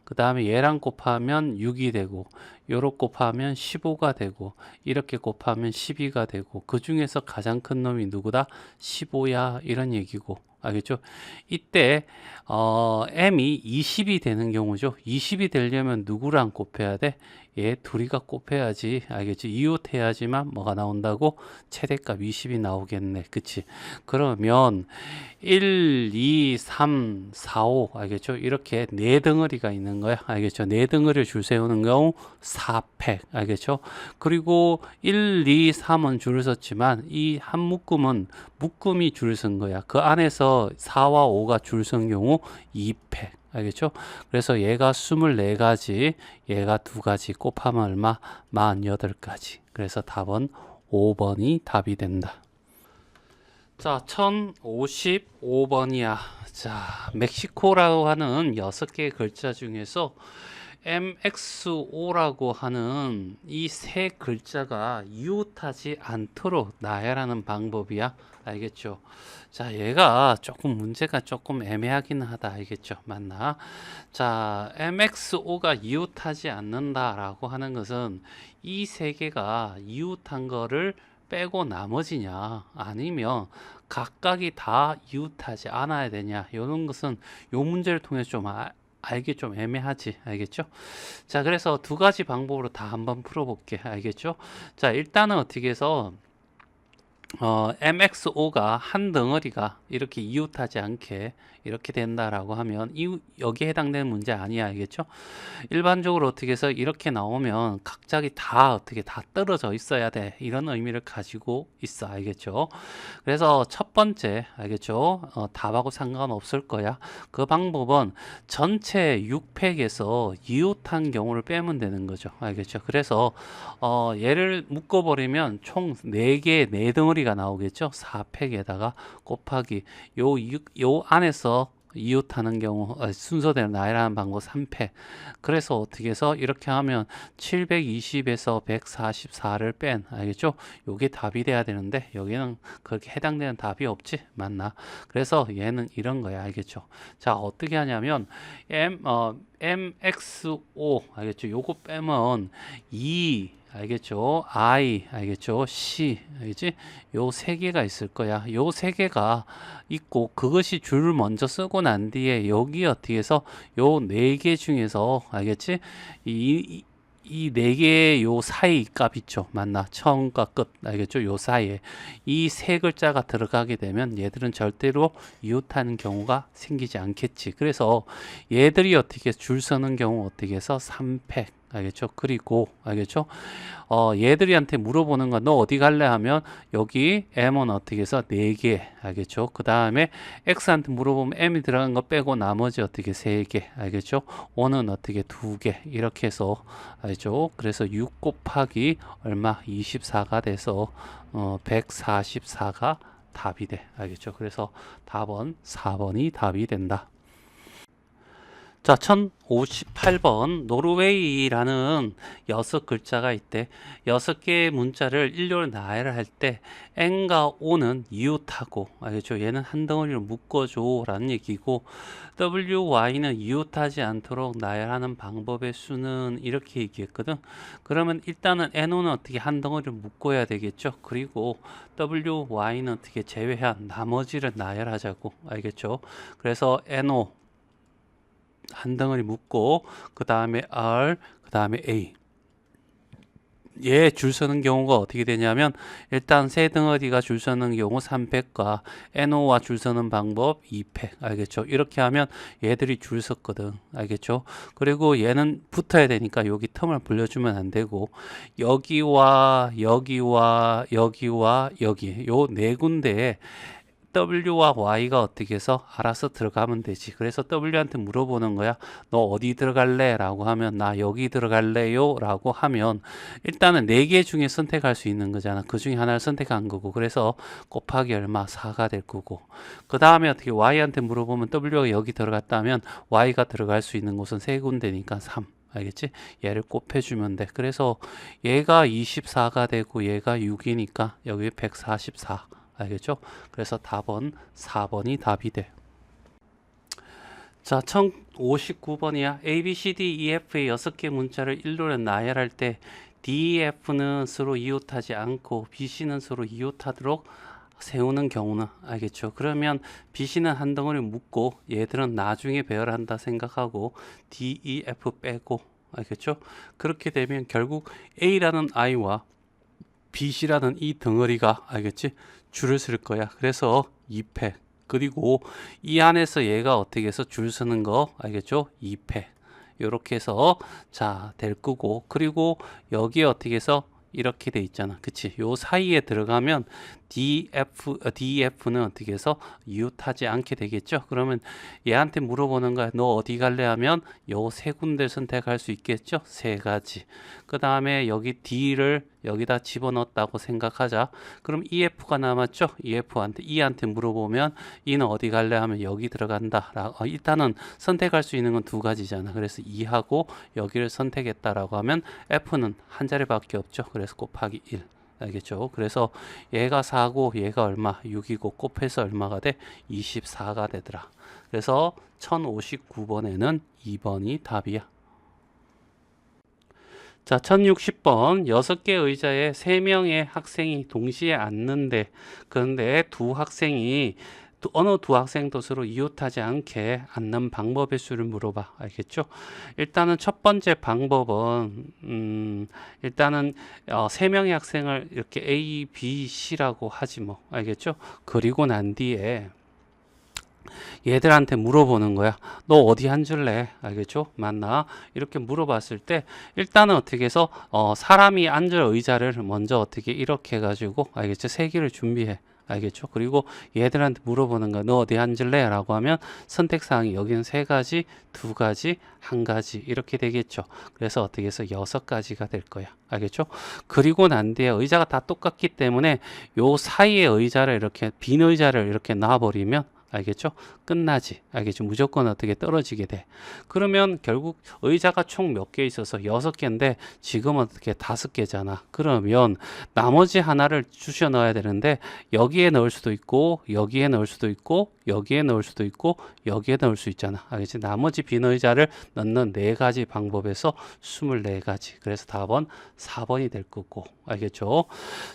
그 다음에 얘랑 곱하면 6이 되고, 요렇게 곱하면 15가 되고, 이렇게 곱하면 12가 되고, 그 중에서 가장 큰 놈이 누구다? 15야. 이런 얘기고, 알겠죠? 이때 m이 20이 되는 경우죠. 20이 되려면 누구랑 곱해야 돼? 얘 둘이가 곱해야지. 알겠지? 이웃해야지만 뭐가 나온다고? 최대값 20이 나오겠네. 그치? 그러면 1, 2, 3, 4, 5 알겠죠? 이렇게 4덩어리가 있는 거야. 알겠죠? 4덩어리를 줄 세우는 경우 4팩. 알겠죠? 그리고 1, 2, 3은 줄을 섰지만 이 한 묶음은 묶음이 줄을 선 거야. 그 안에서 4와 5가 줄 선 경우 2팩. 알겠죠? 그래서 얘가 24가지, 얘가 2가지 곱하면 얼마? 48가지. 그래서 답은 5번이 답이 된다. 자, 1055번이야. 자, 멕시코라고 하는 6개의 글자 중에서 MXO라고 하는 이 세 글자가 이웃하지 않도록 나열하는 방법이야. 알겠죠? 자, 얘가 조금 문제가 조금 애매하긴 하다. 알겠죠? 맞나? 자, MXO가 이웃하지 않는다라고 하는 것은 이 세 개가 이웃한 거를 빼고 나머지냐 아니면 각각이 다 이웃하지 않아야 되냐 이런 것은 요 문제를 통해서 좀 알기 좀 애매하지. 알겠죠? 자, 그래서 2가지 방법으로 다 한번 풀어볼게. 알겠죠? 자, 일단은 어떻게 해서 MXO가 한 덩어리가 이렇게 이웃하지 않게 이렇게 된다라고 하면 여기에 해당되는 문제 아니야, 알겠죠? 일반적으로 어떻게 해서 이렇게 나오면 각각이 다 어떻게 다 떨어져 있어야 돼, 이런 의미를 가지고 있어, 알겠죠? 그래서 첫 번째, 알겠죠? 답하고 상관없을 거야. 그 방법은 전체 6팩에서 이웃한 경우를 빼면 되는 거죠, 알겠죠? 그래서 얘를 묶어버리면 총 4개, 4덩어리가 나오겠죠? 4팩에다가 곱하기 요 안에서 이웃하는 경우 순서대로 나열하는 방법 3팩. 그래서 어떻게 해서 이렇게 하면 720에서 144를 뺀, 알겠죠? 요게 답이 돼야 되는데 여기는 그렇게 해당되는 답이 없지, 맞나? 그래서 얘는 이런 거야, 알겠죠? 자, 어떻게 하냐면 MXO, 알겠죠? 요거 빼면 2, 알겠죠? I, 알겠죠? C, 알겠지? 요 세 개가 있을 거야. 요 세 개가 있고, 그것이 줄을 먼저 쓰고 난 뒤에 여기 어떻게 해서 요 네 개 중에서, 알겠지? 이 네 개 요 사이 값 있죠, 맞나? 처음과 끝, 알겠죠? 요 사이에 이 세 글자가 들어가게 되면 얘들은 절대로 이웃하는 경우가 생기지 않겠지. 그래서 얘들이 어떻게 줄 서는 경우 어떻게 해서 3팩, 알겠죠? 그리고 알겠죠? 얘들이한테 물어보는 건 너 어디 갈래 하면 여기 M은 어떻게 해서 4개, 알겠죠? 그 다음에 X한테 물어보면 M이 들어간 거 빼고 나머지 어떻게 3개, 알겠죠? O는 어떻게 2개, 이렇게 해서, 알죠? 그래서 6 곱하기 얼마? 24가 돼서 144가 답이 돼, 알겠죠? 그래서 답은 4번이 답이 된다. 자, 1058번 노르웨이라는 6글자가 있대. 6개의 문자를 일렬로 나열할 때 N과 O는 이웃하고, 알겠죠? 얘는 한 덩어리로 묶어줘 라는 얘기고, WY는 이웃하지 않도록 나열하는 방법의 수는 이렇게 얘기했거든. 그러면 일단은 NO는 어떻게 한 덩어리로 묶어야 되겠죠? 그리고 WY는 어떻게 제외한 나머지를 나열하자고, 알겠죠? 그래서 NO 한 덩어리 묶고 그 다음에 R, 그 다음에 A. 얘 줄 서는 경우가 어떻게 되냐면 일단 세 덩어리가 줄 서는 경우 3팩과 NO와 줄 서는 방법 2팩, 알겠죠? 이렇게 하면 얘들이 줄 섰거든, 알겠죠? 그리고 얘는 붙어야 되니까 여기 틈을 불려주면 안 되고 여기와 여기와 여기와 여기 요 네 군데에 W와 Y가 어떻게 해서 알아서 들어가면 되지. 그래서 W한테 물어보는 거야. 너 어디 들어갈래? 라고 하면 나 여기 들어갈래요? 라고 하면 일단은 4개 중에 선택할 수 있는 거잖아. 그 중에 하나를 선택한 거고. 그래서 곱하기 얼마? 4가 될 거고. 그 다음에 어떻게 Y한테 물어보면 W가 여기 들어갔다면 Y가 들어갈 수 있는 곳은 3군데니까 3. 알겠지? 얘를 곱해주면 돼. 그래서 얘가 24가 되고 얘가 6이니까 여기 144. 알겠죠? 그래서 답은 4번이 답이 돼. 자, 1059번이야. A, B, C, D, E, F의 6개 문자를 일로로 나열할 때 D, E, F는 서로 이웃하지 않고 B, C는 서로 이웃하도록 세우는 경우는, 알겠죠? 그러면 B, C는 한 덩어리 묶고 얘들은 나중에 배열한다 생각하고 D, E, F 빼고, 알겠죠? 그렇게 되면 결국 A라는 I와 BC라는 이 덩어리가, 알겠지? 줄을 쓸 거야. 그래서 2팩. 그리고 이 안에서 얘가 어떻게 해서 줄 서는 거, 알겠죠? 2팩. 이렇게 해서 자, 될 거고. 그리고 여기에 어떻게 해서 이렇게 돼 있잖아. 그치? 요 사이에 들어가면 DF는 어떻게 해서 이웃하지 않게 되겠죠? 그러면 얘한테 물어보는 거야. 너 어디 갈래 하면 요 세 군데 선택할 수 있겠죠? 세 가지. 그 다음에 여기 D를 여기다 집어넣었다고 생각하자. 그럼 EF가 남았죠? E한테 물어보면 E는 어디 갈래 하면 여기 들어간다. 일단은 선택할 수 있는 건 두 가지잖아. 그래서 E하고 여기를 선택했다라고 하면 F는 한 자리밖에 없죠. 그래서 곱하기 1. 알겠죠? 그래서 얘가 4고 얘가 얼마? 6이고 곱해서 얼마가 돼? 24가 되더라. 그래서 1059번에는 2번이 답이야. 자, 1060번 6개 의자에 3명의 학생이 동시에 앉는데 그런데 두 학생이 어느 두 학생도 서로 이웃하지 않게 앉는 방법의 수를 물어봐. 알겠죠? 일단은 첫 번째 방법은 일단은 세 명의 학생을 이렇게 A, B, C라고 하지 뭐. 알겠죠? 그리고 난 뒤에 얘들한테 물어보는 거야. 너 어디 앉을래? 알겠죠? 맞나? 이렇게 물어봤을 때 일단은 어떻게 해서 사람이 앉을 의자를 먼저 어떻게 이렇게 해가지고 알겠죠? 세 개를 준비해. 알겠죠? 그리고 얘들한테 물어보는 거야. 너 어디 앉을래? 라고 하면 선택사항이 여기는 세 가지, 두 가지, 한 가지 이렇게 되겠죠. 그래서 어떻게 해서 6가지가 될 거야. 알겠죠? 그리고 난 뒤에 의자가 다 똑같기 때문에 요 사이에 의자를 이렇게 빈 의자를 이렇게 놔버리면 알겠죠? 끝나지. 알겠죠? 무조건 어떻게 떨어지게 돼. 그러면 결국 의자가 총 몇 개 있어서 6개인데 지금은 어떻게 5개잖아. 그러면 나머지 하나를 주셔 넣어야 되는데 여기에 넣을 수도 있고 여기에 넣을 수도 있고 여기에 넣을 수도 있고 여기에 넣을 수 있잖아. 알겠지? 나머지 빈 의자를 넣는 4가지 방법에서 24가지. 그래서 답은 4번이 될 거고. 알겠죠?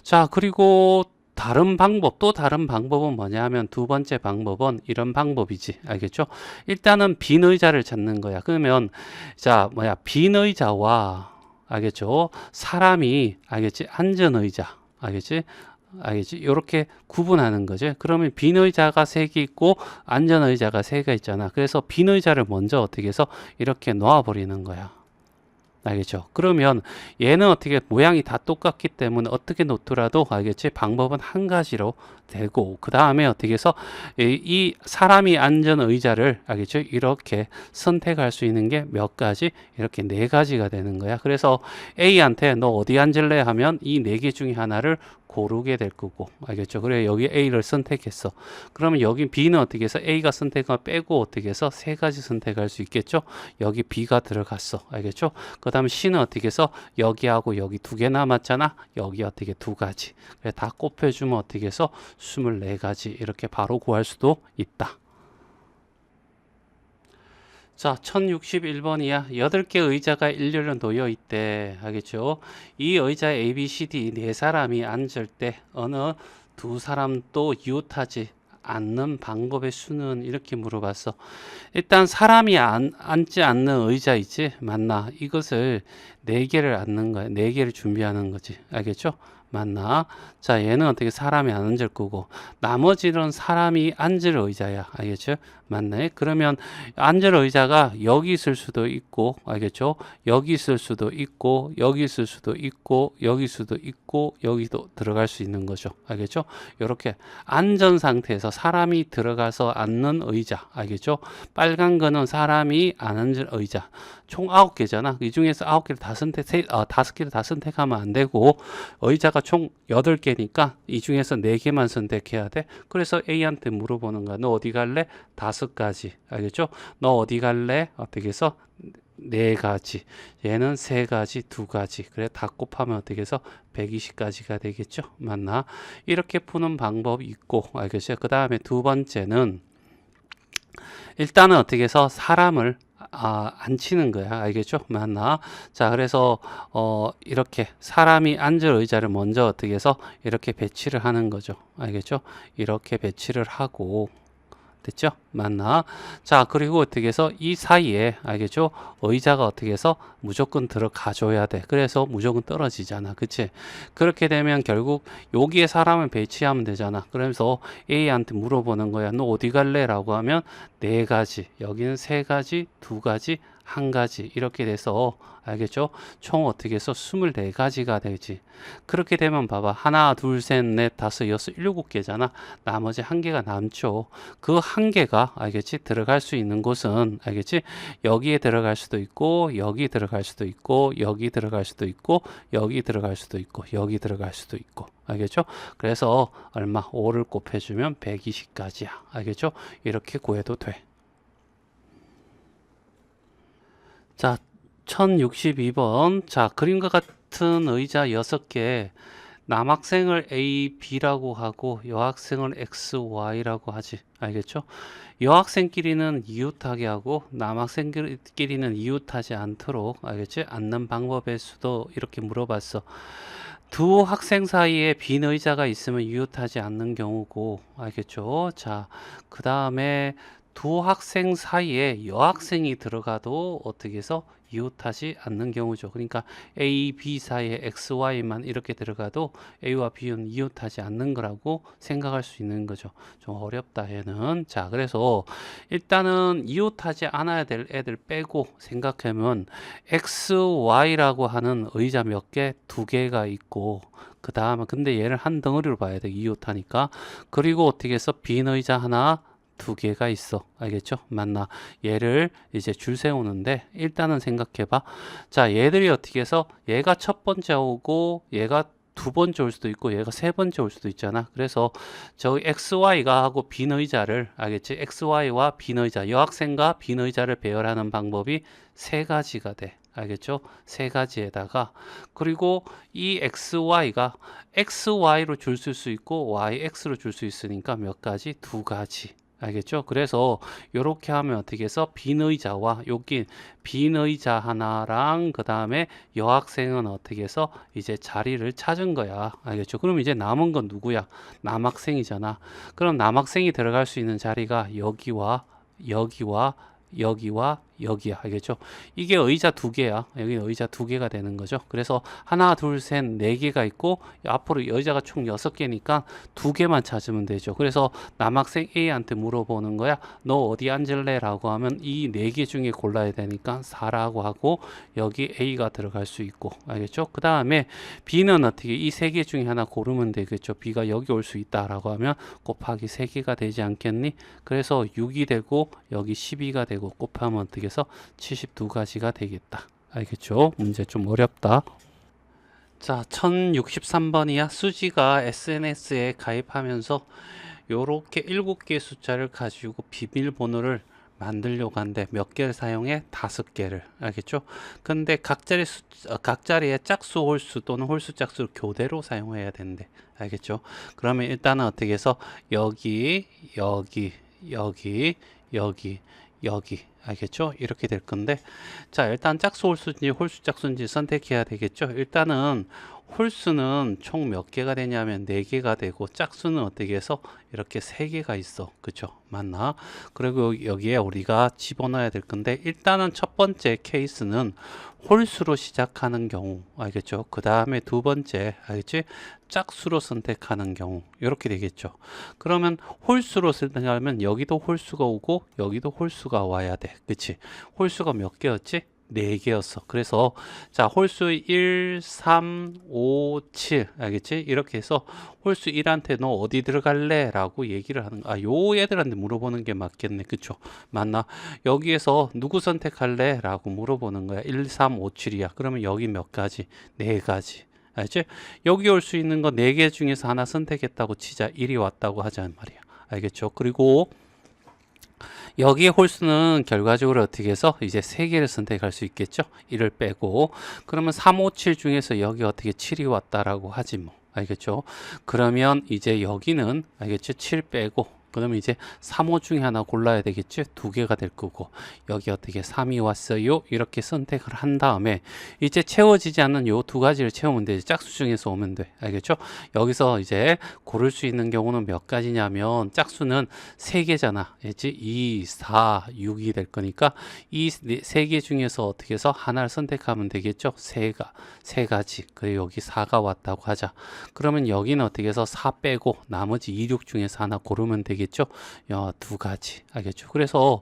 자, 그리고 다른 방법, 또 다른 방법은 뭐냐 하면 두 번째 방법은 이런 방법이지. 알겠죠? 일단은 빈 의자를 찾는 거야. 그러면, 자, 빈 의자와, 알겠죠? 사람이, 알겠지? 앉은 의자. 알겠지? 알겠지? 이렇게 구분하는 거지. 그러면 빈 의자가 3개 있고, 앉은 의자가 3개 있잖아. 그래서 빈 의자를 먼저 어떻게 해서 이렇게 놓아버리는 거야. 알겠죠? 그러면 얘는 어떻게 모양이 다 똑같기 때문에 어떻게 놓더라도 알겠지? 방법은 한 가지로 되고 그 다음에 어떻게 해서 이 사람이 앉은 의자를 알겠죠? 이렇게 선택할 수 있는 게 몇 가지? 이렇게 4가지가 되는 거야. 그래서 A한테 너 어디 앉을래? 하면 이 4개 중에 하나를 고르게 될 거고 알겠죠? 그래 여기 A를 선택했어. 그러면 여기 B는 어떻게 해서 A가 선택한 빼고 어떻게 해서 3가지 선택할 수 있겠죠? 여기 B가 들어갔어. 알겠죠? 그 다음에 C는 어떻게 해서 여기하고 여기 2개 남았잖아. 여기 어떻게 2가지. 그래 다 곱해주면 어떻게 해서 24가지 이렇게 바로 구할 수도 있다. 자, 1061번이야. 8개 의자가 일렬로 놓여 있대. 알겠죠? 이 의자 A, B, C, D 4사람이 앉을 때 어느 두 사람도 이웃하지 않는 방법의 수는 이렇게 물어봤어. 일단 사람이 앉지 않는 의자 있지? 맞나? 이것을 4개를 앉는 거야. 4개를 준비하는 거지. 알겠죠? 맞나? 자, 얘는 어떻게 사람이 안 앉을 거고, 나머지는 사람이 앉을 의자야. 알겠죠? 맞네. 그러면 앉을 의자가 여기 있을 수도 있고, 알겠죠? 여기 있을 수도 있고, 여기 있을 수도 있고, 여기 수도 있고, 여기도 들어갈 수 있는 거죠. 알겠죠? 이렇게 앉은 상태에서 사람이 들어가서 앉는 의자. 알겠죠? 빨간 거는 사람이 안 앉을 의자. 총 9개잖아. 이 중에서 9개를 다 5개를 다 선택하면 안 되고, 의자가 총 8개니까 이 중에서 4개만 선택해야 돼. 그래서 A한테 물어보는 거야. 너 어디 갈래? 5가지. 알겠죠? 너 어디 갈래? 어떻게 해서 4가지. 얘는 3가지, 2가지. 그래 다 곱하면 어떻게 해서 120가지가 되겠죠? 맞나? 이렇게 푸는 방법이 있고, 알겠죠? 그 다음에 두 번째는 일단은 어떻게 해서 사람을 안 치는 거야. 알겠죠? 맞나? 자, 그래서 이렇게 사람이 앉을 의자를 먼저 어떻게 해서 이렇게 배치를 하는 거죠. 알겠죠? 이렇게 배치를 하고 됐죠? 맞나? 자, 그리고 어떻게 해서 이 사이에 알겠죠? 의자가 어떻게 해서 무조건 들어가 줘야 돼. 그래서 무조건 떨어지잖아. 그치? 그렇게 되면 결국 여기에 사람을 배치하면 되잖아. 그래서 A한테 물어보는 거야. 너 어디 갈래? 라고 하면 4가지. 여기는 3가지, 2가지, 1가지. 이렇게 돼서 알겠죠? 총 어떻게 해서 24가지가 되지. 그렇게 되면 봐봐. 하나, 둘, 셋, 넷, 다섯, 여섯, 7개잖아. 나머지 1개가 남죠. 그 1개가 알겠지? 들어갈 수 있는 곳은 알겠지? 여기에 들어갈 수도 있고 여기 들어갈 수도 있고 여기 들어갈 수도 있고 여기 들어갈 수도 있고 여기 들어갈 수도 있고 알겠죠? 그래서 얼마? 5를 곱해주면 120가지야. 알겠죠? 이렇게 구해도 돼. 자, 1062번. 자, 그림과 같은 의자 6개 남학생을 A, B라고 하고 여학생을 X, Y라고 하지. 알겠죠? 여학생끼리는 이웃하게 하고 남학생끼리는 이웃하지 않도록, 알겠지? 않는 방법의 수도 이렇게 물어봤어. 두 학생 사이에 빈 의자가 있으면 이웃하지 않는 경우고, 알겠죠? 자, 그 다음에 두 학생 사이에 여학생이 들어가도 어떻게 해서 이웃하지 않는 경우죠. 그러니까 A, B 사이에 X, Y만 이렇게 들어가도 A와 B는 이웃하지 않는 거라고 생각할 수 있는 거죠. 좀 어렵다 얘는. 자, 그래서 일단은 이웃하지 않아야 될 애들 빼고 생각하면 X, Y라고 하는 의자 몇 개? 두 개가 있고, 그 다음에 근데 얘를 한 덩어리로 봐야 돼. 이웃하니까. 그리고 어떻게 해서 빈 의자 하나 두 개가 있어. 알겠죠? 맞나? 얘를 이제 줄 세우는데 일단은 생각해봐. 자, 얘들이 어떻게 해서 얘가 첫 번째 오고 얘가 두 번째 올 수도 있고 얘가 세 번째 올 수도 있잖아. 그래서 저기 XY가 하고 빈 의자를, 알겠지? XY와 빈 의자, 여학생과 빈 의자를 배열하는 방법이 세 가지가 돼. 알겠죠? 세 가지에다가 그리고 이 XY가 XY로 줄 수 있고 YX로 줄 수 있으니까 몇 가지? 두 가지. 알겠죠? 그래서 이렇게 하면 어떻게 해서 빈 의자와 여기 빈 의자 하나랑 그 다음에 여학생은 어떻게 해서 이제 자리를 찾은 거야. 알겠죠? 그럼 이제 남은 건 누구야? 남학생이잖아. 그럼 남학생이 들어갈 수 있는 자리가 여기와 여기와 여기와 여기야. 알겠죠? 이게 의자 두 개야. 여기 의자 두 개가 되는 거죠. 그래서 하나, 둘, 셋, 네 개가 있고 앞으로 의자가 총 6개니까 두 개만 찾으면 되죠. 그래서 남학생 A한테 물어보는 거야. 너 어디 앉을래? 라고 하면 이 네 개 중에 골라야 되니까 4라고 하고 여기 A가 들어갈 수 있고. 알겠죠? 그 다음에 B는 어떻게 이 세 개 중에 하나 고르면 되겠죠. B가 여기 올 수 있다라고 하면 곱하기 3개가 되지 않겠니? 그래서 6이 되고 여기 12가 되고 곱하면 어떻게 해서 72가지가 되겠다. 알겠죠? 문제 좀 어렵다. 자, 1063번이야. 수지가 SNS에 가입하면서 요렇게 7개의 숫자를 가지고 비밀번호를 만들려고 하는데 몇 개를 사용해? 5개를. 알겠죠? 근데 각자리에 짝수, 홀수 또는 홀수, 짝수를 교대로 사용해야 되는데. 알겠죠? 그러면 일단은 어떻게 해서 여기, 여기, 여기, 여기, 여기. 알겠죠? 이렇게 될 건데, 자, 일단 짝수 홀수인지 홀수 짝수인지 선택해야 되겠죠? 일단은 홀수는 총 몇 개가 되냐면 4개가 되고 짝수는 어떻게 해서 이렇게 3개가 있어. 그쵸? 맞나? 그리고 여기에 우리가 집어넣어야 될 건데, 일단은 첫 번째 케이스는 홀수로 시작하는 경우. 알겠죠? 그 다음에 두 번째, 알겠지? 짝수로 선택하는 경우. 이렇게 되겠죠. 그러면 홀수로 선택하면 여기도 홀수가 오고 여기도 홀수가 와야 돼. 그치? 홀수가 몇 개였지? 4개였어. 그래서 자, 홀수 1, 3, 5, 7 알겠지? 이렇게 해서 홀수 1한테 너 어디 들어갈래? 라고 얘기를 하는 거. 아, 요 애들한테 물어보는 게 맞겠네. 그쵸? 맞나? 여기에서 누구 선택할래? 라고 물어보는 거야. 1, 3, 5, 7이야. 그러면 여기 몇 가지? 4가지. 알지? 여기 올 수 있는 거 4개 중에서 하나 선택했다고 치자. 1이 왔다고 하자는 말이야. 알겠죠? 그리고 여기에 홀수는 결과적으로 어떻게 해서 이제 3개를 선택할 수 있겠죠? 1을 빼고. 그러면 3, 5, 7 중에서 여기 어떻게 7이 왔다라고 하지 뭐. 알겠죠? 그러면 이제 여기는 알겠죠? 7 빼고. 그러면 이제 3, 5 중에 하나 골라야 되겠죠? 2개가 될 거고 여기 어떻게 3이 왔어요? 이렇게 선택을 한 다음에 이제 채워지지 않는 요 두 가지를 채우면 돼. 짝수 중에서 오면 돼. 알겠죠? 여기서 이제 고를 수 있는 경우는 몇 가지냐면 짝수는 3개잖아. 알겠지? 2, 4, 6이 될 거니까 이 3개 중에서 어떻게 해서 하나를 선택하면 되겠죠? 세 가지. 그리고 여기 4가 왔다고 하자. 그러면 여기는 어떻게 해서 4 빼고 나머지 2, 6 중에서 하나 고르면 되겠죠? 2가지. 알겠죠? 그래서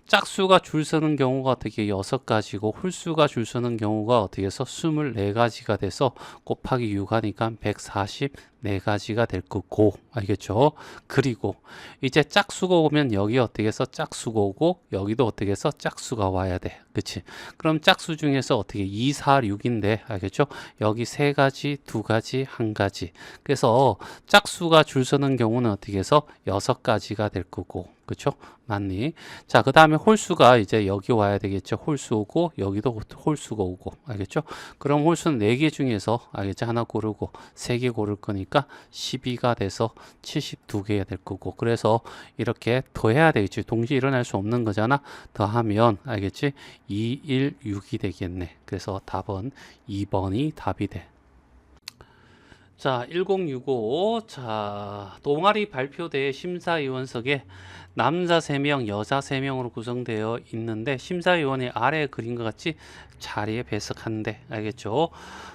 짝수가 줄 서는 경우가 어떻게 6가지고 홀수가 줄 서는 경우가 어떻게 해서 24가지가 돼서 곱하기 6 하니까 144가지가 될 거고. 알겠죠? 그리고 이제 짝수가 오면 여기 어떻게 해서 짝수가 오고 여기도 어떻게 해서 짝수가 와야 돼. 그치? 그럼 짝수 중에서 어떻게 2, 4, 6인데 알겠죠? 여기 3가지, 2가지, 1가지. 그래서 짝수가 줄 서는 경우는 어떻게 해서 6 6가지가 될 거고, 그쵸? 맞니? 자, 그 다음에 홀수가 이제 여기 와야 되겠죠. 홀수 오고, 여기도 홀수가 오고, 알겠죠? 그럼 홀수는 4개 중에서, 알겠죠? 하나 고르고, 3개 고를 거니까 12가 돼서 72개가 될 거고, 그래서 이렇게 더해야 되겠지. 동시에 일어날 수 없는 거잖아. 더하면, 알겠지? 2, 1, 6이 되겠네. 그래서 답은 2번이 답이 돼. 자, 1065. 자, 동아리 발표대회 심사위원석에 남자 3명, 여자 3명으로 구성되어 있는데 심사위원이 아래에 그린 것 같이 자리에 배석한대. 알겠죠?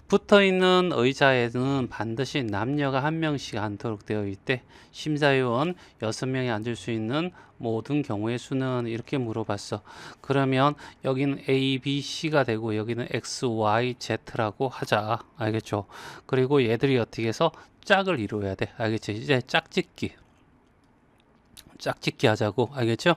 붙어 있는 의자에는 반드시 남녀가 1명씩 앉도록 되어 있대. 심사위원 6명이 앉을 수 있는 모든 경우의 수는 이렇게 물어봤어. 그러면 여기는 A, B, C가 되고 여기는 X, Y, Z라고 하자. 알겠죠? 그리고 얘들이 어떻게 해서 짝을 이루어야 돼. 알겠지? 이제 짝짓기 하자고. 알겠죠?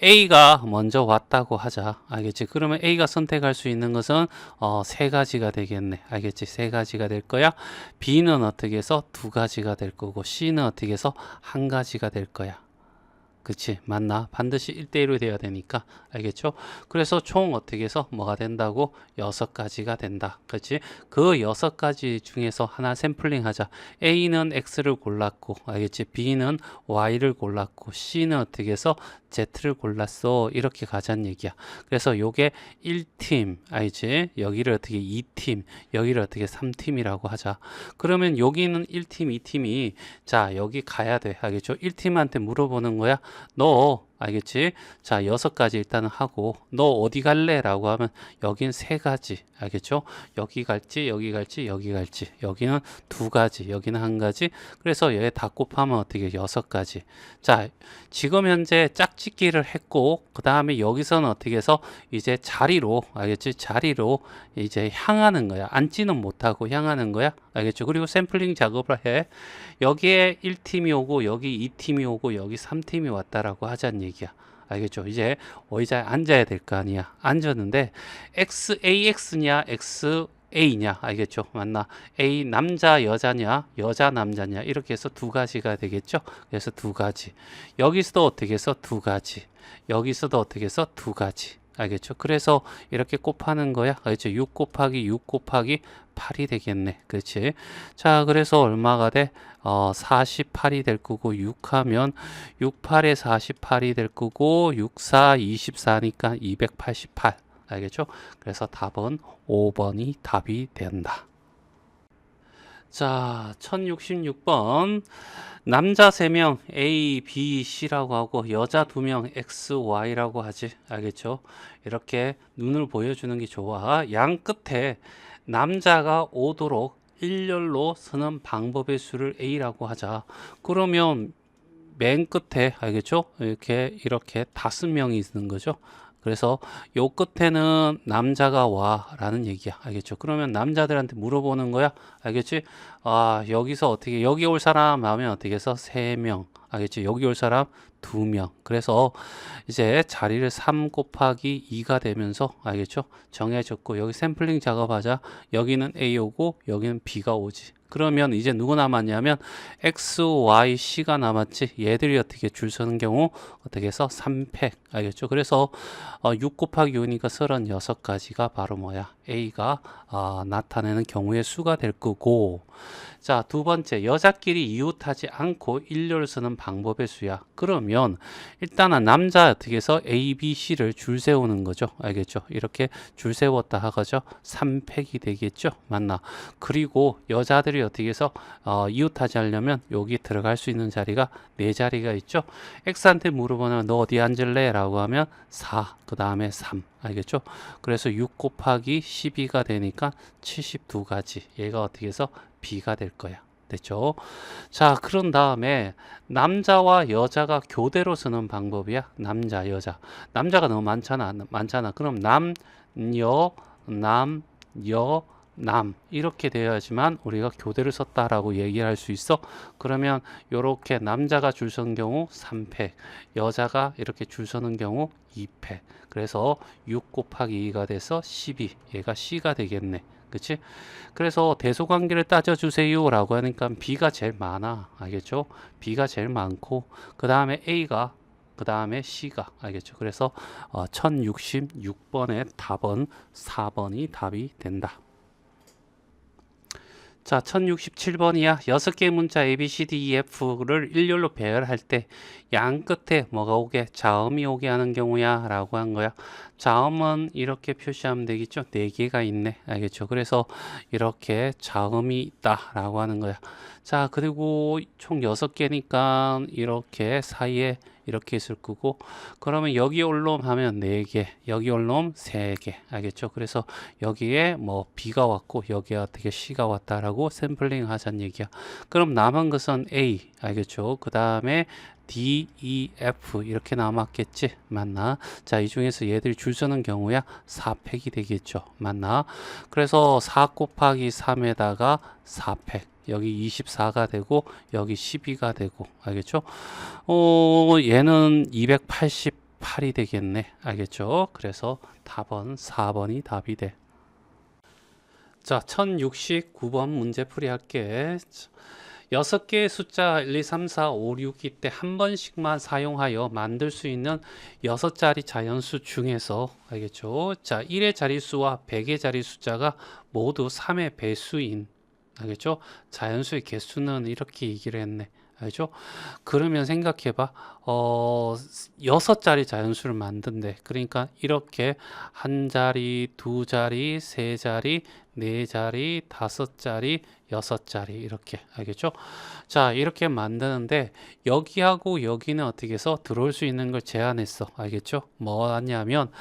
A가 먼저 왔다고 하자. 알겠지? 그러면 A가 선택할 수 있는 것은 3가지가 되겠네. 알겠지? 3가지가 될 거야. B는 어떻게 해서 2가지가 될 거고 C는 어떻게 해서 1가지가 될 거야. 그치? 맞나? 반드시 1대1로 돼야 되니까. 알겠죠? 그래서 총 어떻게 해서 뭐가 된다고? 6가지가 된다. 그치? 그 6가지 중에서 하나 샘플링 하자. A는 X를 골랐고, 알겠지? B는 Y를 골랐고, C는 어떻게 해서 Z를 골랐어. 이렇게 가자는 얘기야. 그래서 요게 1팀, 알지? 여기를 어떻게 2팀, 여기를 어떻게 3팀이라고 하자. 그러면 여기는 1팀, 2팀이 자, 여기 가야 돼. 알겠죠? 1팀한테 물어보는 거야. 너 알겠지? 자, 6가지 일단은 하고 너 어디 갈래? 라고 하면 여긴 3가지. 알겠죠? 여기 갈지, 여기 갈지, 여기 갈지. 여기는 2가지, 여기는 1가지. 그래서 얘 다 곱하면 어떻게 6가지. 자, 지금 현재 짝짓기를 했고 그 다음에 여기서는 어떻게 해서 이제 자리로, 알겠지? 자리로 이제 향하는 거야. 앉지는 못하고 향하는 거야. 알겠죠? 그리고 샘플링 작업을 해. 여기에 1팀이 오고 여기 2팀이 오고 여기 3팀이 왔다라고 하자는 얘기야. 알겠죠? 이제 의자에 앉아야 될 거 아니야. 앉았는데 XAX냐 XA냐, 알겠죠? 맞나? A 남자 여자냐 여자 남자냐 이렇게 해서 2가지가 되겠죠? 그래서 2가지. 여기서도 어떻게 해서 2가지. 여기서도 어떻게 해서 2가지. 알겠죠? 그래서 이렇게 곱하는 거야. 알겠죠? 6 곱하기 6 곱하기 8이 되겠네. 그렇지? 자, 그래서 얼마가 돼? 48이 될 거고 6 하면 6, 8에 48이 될 거고 6, 4, 24니까 288. 알겠죠? 그래서 답은 5번이 답이 된다. 자, 1066번. 남자 3명 A, B, C라고 하고 여자 2명 X, Y라고 하지. 알겠죠? 이렇게 눈을 보여주는 게 좋아. 양 끝에 남자가 오도록 일렬로 서는 방법의 수를 A라고 하자. 그러면 맨 끝에, 알겠죠? 이렇게 5명이 있는 거죠. 그래서 요 끝에는 남자가 와 라는 얘기야. 알겠죠? 그러면 남자들한테 물어보는 거야. 알겠지? 아, 여기서 어떻게 여기 올 사람 하면 어떻게 해서 3명. 알겠지? 여기 올 사람 2명. 그래서 이제 자리를 3 곱하기 2가 되면서, 알겠죠? 정해졌고 여기 샘플링 작업하자. 여기는 A 오고 여기는 B가 오지. 그러면 이제 누구 남았냐면 X, Y, C가 남았지. 얘들이 어떻게 줄 서는 경우 어떻게 해서 3팩. 알겠죠? 그래서 6 곱하기 6이니까 36가지가 바로 뭐야? A가 나타내는 경우의 수가 될 거고. 자, 두 번째, 여자끼리 이웃하지 않고 일렬을 서는 방법의 수야. 그러면 일단은 남자 어떻게 해서 A, B, C를 줄 세우는 거죠. 알겠죠? 이렇게 줄 세웠다 하고죠. 3팩이 되겠죠? 맞나? 그리고 여자들이 어떻게 해서 이웃하지 않으려면 여기 들어갈 수 있는 자리가 4자리가 있죠. X한테 물어보면 너 어디 앉을래? 라고 하면 4, 그 다음에 3. 알겠죠? 그래서 6 곱하기 12가 되니까 72가지. 얘가 어떻게 해서 B가 될 거야. 됐죠? 자, 그런 다음에 남자와 여자가 교대로 쓰는 방법이야. 남자, 여자. 남자가 너무 많잖아. 그럼 남, 여, 남, 여, 남 이렇게 되어야지만 우리가 교대를 썼다라고 얘기할 수 있어. 그러면 이렇게 남자가 줄 서는 경우 3팩, 여자가 이렇게 줄 서는 경우 2팩. 그래서 6 곱하기 2가 돼서 12. 얘가 C가 되겠네. 그치? 그래서 대소관계를 따져주세요 라고 하니까 B가 제일 많아. 알겠죠? B가 제일 많고 그 다음에 A가 그 다음에 C가 알겠죠? 그래서 1066번의 답은 4번이 답이 된다. 자, 1067번이야. 6개의 문자 A, B, C, D, E, F를 일렬로 배열할 때 양 끝에 뭐가 오게? 자음이 오게 하는 경우야 라고 한 거야. 자음은 이렇게 표시하면 되겠죠. 4개가 있네. 알겠죠? 그래서 이렇게 자음이 있다 라고 하는 거야. 자, 그리고 총 6개니까 이렇게 사이에 이렇게 있을 거고, 그러면 여기 올놈 하면 4개, 여기 올놈 3개. 알겠죠? 그래서 여기에 뭐 B가 왔고 여기에 어떻게 C가 왔다라고 샘플링 하자는 얘기야. 그럼 남은 것은 A. 알겠죠? 그 다음에 D, E, F 이렇게 남았겠지? 맞나? 자, 이 중에서 얘들이 줄 서는 경우야 4팩이 되겠죠? 맞나? 그래서 4 곱하기 3에다가 4팩. 여기 24가 되고 여기 12가 되고 알겠죠? 얘는 288이 되겠네. 알겠죠? 그래서 답은 4번이 답이 돼. 자, 1069번 문제풀이 할게. 6개의 숫자 1, 2, 3, 4, 5, 6이 때 한 번씩만 사용하여 만들 수 있는 6자리 자연수 중에서 알겠죠? 자, 1의 자릿수와 100의 자릿수자가 모두 3의 배수인 알겠죠? 자연수의 개수는 이렇게 얘기를 했네. 알죠? 그러면 생각해봐. 6자리 자연수를 만든대. 그러니까 이렇게 한 자리, 두 자리, 세 자리, 네 자리, 5자리, 6자리 이렇게 알겠죠? 자, 이렇게 만드는데 여기하고 여기는 어떻게 해서 들어올 수 있는 걸 제한했어. 알겠죠? 뭐 하냐면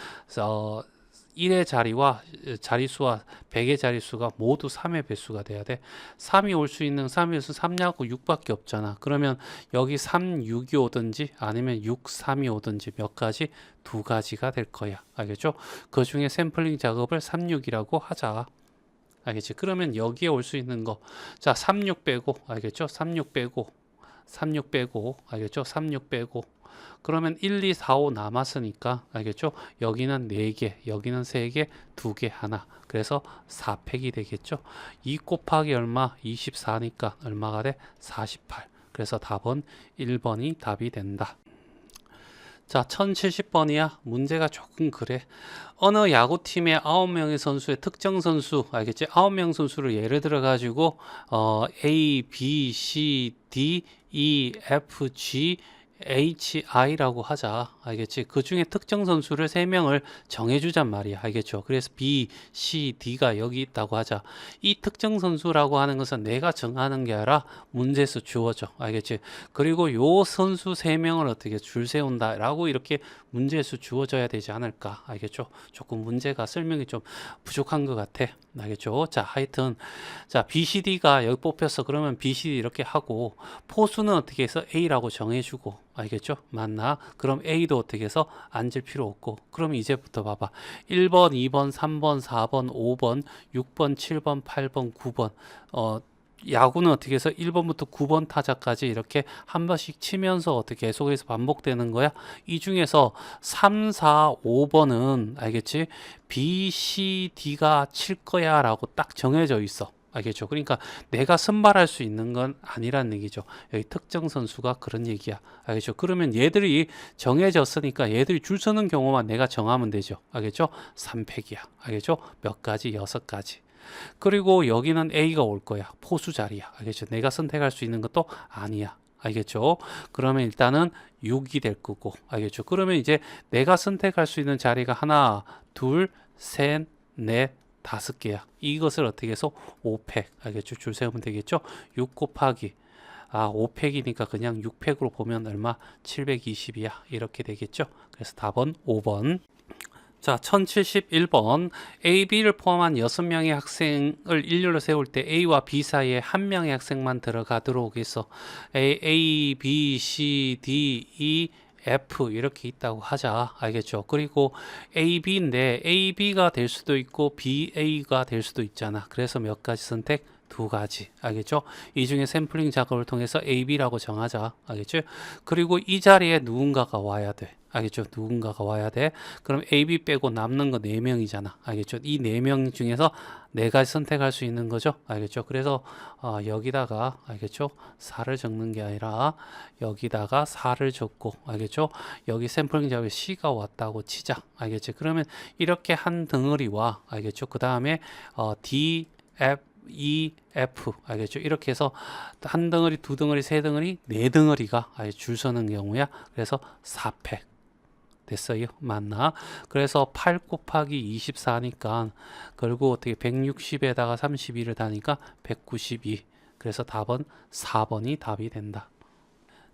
1의 자리와 자릿수와 100의 자릿수가 모두 3의 배수가 돼야 돼. 3이 올 수 있는 3에서 3냐고 6밖에 없잖아. 그러면 여기 3, 6이 오든지 아니면 6, 3이 오든지 몇 가지? 2가지가 될 거야. 알겠죠? 그 중에 샘플링 작업을 3, 6이라고 하자. 알겠지? 그러면 여기에 올 수 있는 거. 자, 3, 6 빼고. 알겠죠? 3, 6 빼고. 3, 6 빼고. 알겠죠? 3, 6 빼고. 그러면 1, 2, 4, 5 남았으니까 알겠죠? 여기는 4개, 여기는 3개, 2개 하나. 그래서 4팩이 되겠죠? 2 곱하기 얼마? 24니까 얼마가 돼? 48. 그래서 답은 1번이 답이 된다. 자, 1070번이야. 문제가 조금 그래. 어느 야구팀의 9명의 선수의 특정 선수, 알겠지? 9명 선수를 예를 들어 가지고 A, B, C, D, E, F, G, HI라고 하자. 알겠지? 그 중에 특정 선수를 3명을 정해주잔 말이야. 알겠죠? 그래서 B, C, D가 여기 있다고 하자. 이 특정 선수라고 하는 것은 내가 정하는 게 아니라 문제에서 주어져. 알겠지? 그리고 요 선수 3명을 어떻게 줄 세운다 라고 이렇게 문제에서 주어져야 되지 않을까. 알겠죠? 조금 문제가 설명이 좀 부족한 것 같아. 알겠죠? 자, 하여튼 자, BCD가 여기 뽑혔어. 그러면 BCD 이렇게 하고 포수는 어떻게 해서 A라고 정해주고 알겠죠? 맞나? 그럼 A도 어떻게 해서 앉을 필요 없고 그럼 이제부터 봐봐. 1번, 2번, 3번, 4번, 5번, 6번, 7번, 8번, 9번 야구는 어떻게 해서 1번부터 9번 타자까지 이렇게 한 번씩 치면서 어떻게 계속해서 반복되는 거야? 이 중에서 3, 4, 5번은 알겠지? B, C, D가 칠 거야 라고 딱 정해져 있어. 알겠죠? 그러니까 내가 선발할 수 있는 건 아니란 얘기죠. 여기 특정 선수가 그런 얘기야. 알겠죠? 그러면 얘들이 정해졌으니까 얘들이 줄 서는 경우만 내가 정하면 되죠. 알겠죠? 3팩이야. 알겠죠? 몇 가지? 6가지. 그리고 여기는 A가 올 거야. 포수 자리야. 알겠죠? 내가 선택할 수 있는 것도 아니야. 알겠죠? 그러면 일단은 6이 될 거고. 알겠죠? 그러면 이제 내가 선택할 수 있는 자리가 하나, 둘, 셋, 넷, 5개야. 이것을 어떻게 해서 5팩. 알겠죠? 줄 세우면 되겠죠? 6 곱하기 5팩이니까 그냥 6팩으로 보면 얼마? 720이야. 이렇게 되겠죠? 그래서 답은 5번. 자, 1071번 A, B를 포함한 6명의 학생을 일렬로 세울 때 A와 B 사이에 한 명의 학생만 들어가도록 해서 A, B, C, D, E, F 이렇게 있다고 하자. 알겠죠? 그리고 A, B인데 A, B가 될 수도 있고 B, A가 될 수도 있잖아. 그래서 몇 가지 선택? 2가지. 알겠죠? 이 중에 샘플링 작업을 통해서 A, B라고 정하자. 알겠죠? 그리고 이 자리에 누군가가 와야 돼. 알겠죠? 누군가가 와야 돼. 그럼 A, B 빼고 남는 거 4명이잖아. 알겠죠? 이 4명 중에서 4가지 선택할 수 있는 거죠. 알겠죠? 그래서 여기다가 알겠죠? 4를 적는 게 아니라 여기다가 4를 적고 알겠죠? 여기 샘플링 잡에 C가 왔다고 치자. 알겠죠? 그러면 이렇게 한 덩어리와 알겠죠? 그 다음에 D, F, E, F 알겠죠? 이렇게 해서 한 덩어리, 두 덩어리, 세 덩어리, 네 덩어리가 줄 서는 경우야. 그래서 4팩 됐어요. 맞나? 그래서 8 곱하기 24니까 결국 어떻게 160에다가 32를 다니까 192. 그래서 답은 4번이 답이 된다.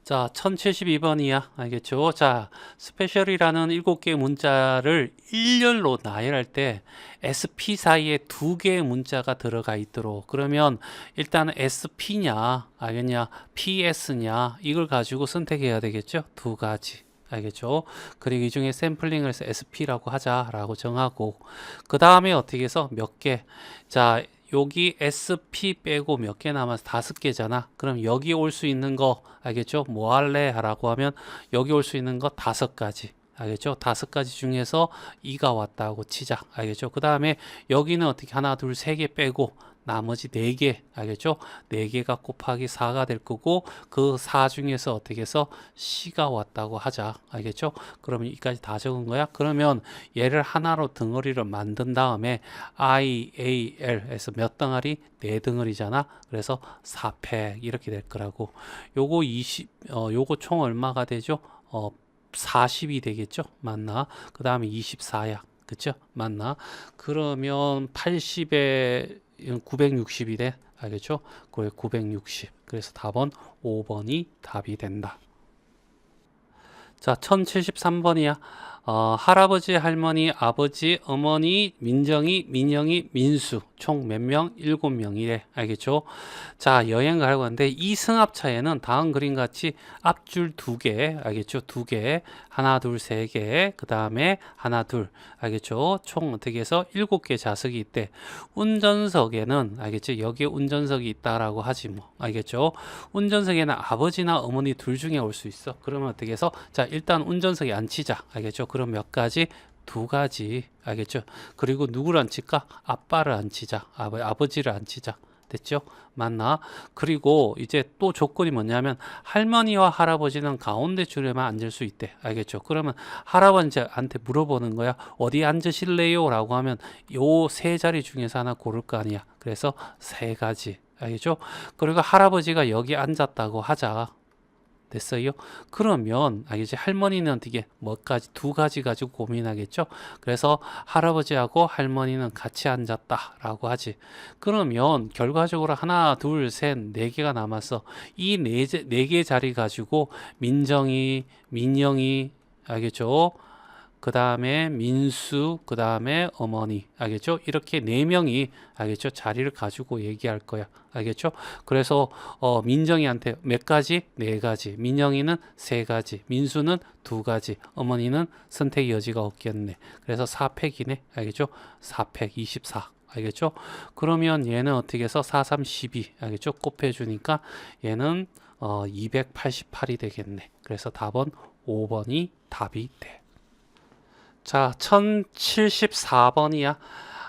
자, 1072번이야. 알겠죠? 자, 스페셜이라는 7개의 문자를 일렬로 나열할 때 SP 사이에 2개의 문자가 들어가 있도록. 그러면 일단 SP냐, 알겠냐, PS냐, 이걸 가지고 선택해야 되겠죠? 2가지. 알겠죠? 그리고 이 중에 샘플링을 해서 SP라고 하자라고 정하고, 그 다음에 어떻게 해서 몇 개? 자, 여기 SP 빼고 몇 개 남아서 5개잖아. 그럼 여기 올 수 있는 거 알겠죠? 뭐 할래? 라고 하면 여기 올 수 있는 거 5가지. 알겠죠? 5가지 중에서 2가 왔다고 치자. 알겠죠? 그 다음에 여기는 어떻게 하나, 둘, 세 개 빼고 나머지 4개, 알겠죠? 4개가 곱하기 4가 될 거고, 그 4 중에서 어떻게 해서 C가 왔다고 하자. 알겠죠? 그러면 여기까지 다 적은 거야? 그러면 얘를 하나로 덩어리를 만든 다음에 I, A, L에서 몇 덩어리? 4덩어리잖아. 그래서 4팩 이렇게 될 거라고. 요거 요거 총 얼마가 되죠? 40이 되겠죠? 맞나? 그 다음에 24야. 그쵸? 맞나? 그러면 80에 960이래. 알겠죠? 960. 그래서 답은 5번이 답이 된다. 자, 1073번이야. 할아버지, 할머니, 아버지, 어머니, 민정이, 민영이, 민수 총 몇 명? 7명이래. 알겠죠? 자, 여행 가려고 하는데 이 승합차에는 다음 그림 같이 앞줄 2개, 알겠죠? 2개, 하나, 둘, 세 개, 그 다음에 하나, 둘, 알겠죠? 총 어떻게 해서 7개 좌석이 있대. 운전석에는 알겠죠? 여기에 운전석이 있다라고 하지 뭐, 알겠죠? 운전석에는 아버지나 어머니 둘 중에 올 수 있어. 그러면 어떻게 해서 자, 일단 운전석에 앉히자. 알겠죠? 그럼 몇 가지? 2가지. 알겠죠? 그리고 누구를 앉힐까? 아빠를 앉히자. 아버지를 앉히자. 됐죠? 맞나? 그리고 이제 또 조건이 뭐냐면 할머니와 할아버지는 가운데 줄에만 앉을 수 있대. 알겠죠? 그러면 할아버지한테 물어보는 거야. 어디 앉으실래요? 라고 하면 요 3자리 중에서 하나 고를 거 아니야. 그래서 3가지. 알겠죠? 그리고 할아버지가 여기 앉았다고 하자. 됐어요? 그러면 알겠지? 할머니는 어떻게 뭐까지 2가지 가지고 고민하겠죠? 그래서 할아버지하고 할머니는 같이 앉았다라고 하지. 그러면 결과적으로 하나, 둘, 셋, 4개가 남았어. 이 4개 자리 가지고 민정이, 민영이, 알겠죠? 그 다음에 민수, 그 다음에 어머니, 알겠죠? 이렇게 4명이 알겠죠? 자리를 가지고 얘기할 거야. 알겠죠? 그래서 민정이한테 몇 가지? 4가지. 민영이는 3가지. 민수는 2가지. 어머니는 선택 여지가 없겠네. 그래서 4팩이네. 알겠죠? 4팩 24. 알겠죠? 그러면 얘는 어떻게 해서 4, 3, 12. 알겠죠? 곱해주니까 얘는 288이 되겠네. 그래서 답은 5번이 답이 돼. 자, 1074번이야.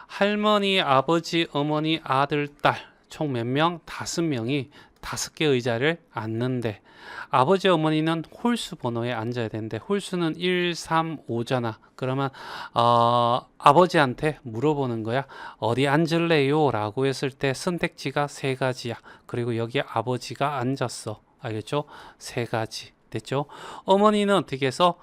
할머니, 아버지, 어머니, 아들, 딸 총 몇 명? 5명이 5개 의자를 앉는데 아버지, 어머니는 홀수 번호에 앉아야 되는데 홀수는 1, 3, 5잖아. 그러면 아버지한테 물어보는 거야. 어디 앉을래요? 라고 했을 때 선택지가 3가지야. 그리고 여기에 아버지가 앉았어. 알겠죠? 3가지. 됐죠? 어머니는 어떻게 해서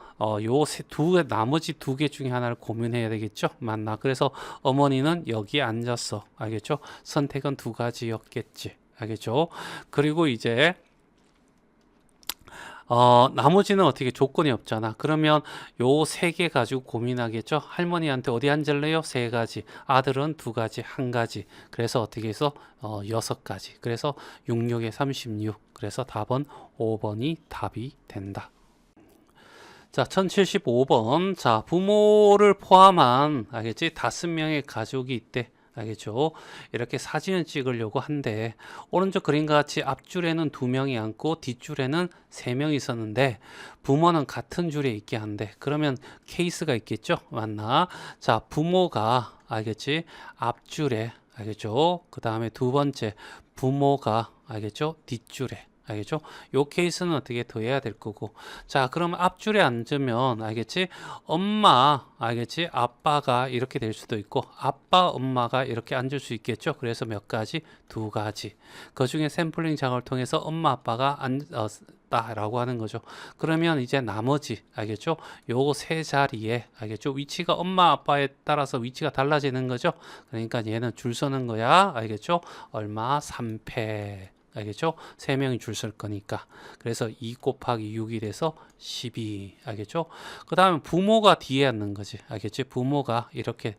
나머지 2개 중에 하나를 고민해야 되겠죠? 맞나? 그래서 어머니는 여기에 앉았어. 알겠죠? 선택은 2가지였겠지. 알겠죠? 그리고 이제 나머지는 어떻게 조건이 없잖아. 그러면 요 3개 가지고 고민하겠죠. 할머니한테 어디 앉을래요? 3가지. 아들은 2가지, 1가지. 그래서 어떻게 해서 6가지. 그래서 6, 6에 36. 그래서 답은 5번이 답이 된다. 자, 1075번. 자, 부모를 포함한, 알겠지? 5명의 가족이 있대. 알겠죠? 이렇게 사진을 찍으려고 한데 오른쪽 그림과 같이 앞줄에는 2명이 앉고 뒷줄에는 3명이 있었는데 부모는 같은 줄에 있게 한대. 그러면 케이스가 있겠죠? 맞나? 자, 부모가 알겠지? 앞줄에 알겠죠? 그 다음에 두 번째 부모가 알겠죠? 뒷줄에 알겠죠? 요 케이스는 어떻게 더해야 될 거고. 자, 그럼 앞줄에 앉으면 알겠지? 엄마, 알겠지? 아빠가 이렇게 될 수도 있고 아빠, 엄마가 이렇게 앉을 수 있겠죠? 그래서 몇 가지? 2가지. 그 중에 샘플링 작업을 통해서 엄마, 아빠가 앉았다라고 하는 거죠. 그러면 이제 나머지, 알겠죠? 요거 세 자리에, 알겠죠? 위치가 엄마, 아빠에 따라서 위치가 달라지는 거죠. 그러니까 얘는 줄 서는 거야. 알겠죠? 얼마? 3패. 알겠죠? 3명이 줄 설 거니까. 그래서 2 곱하기 6이 돼서 12. 알겠죠? 그 다음에 부모가 뒤에 앉는 거지. 알겠지? 부모가 이렇게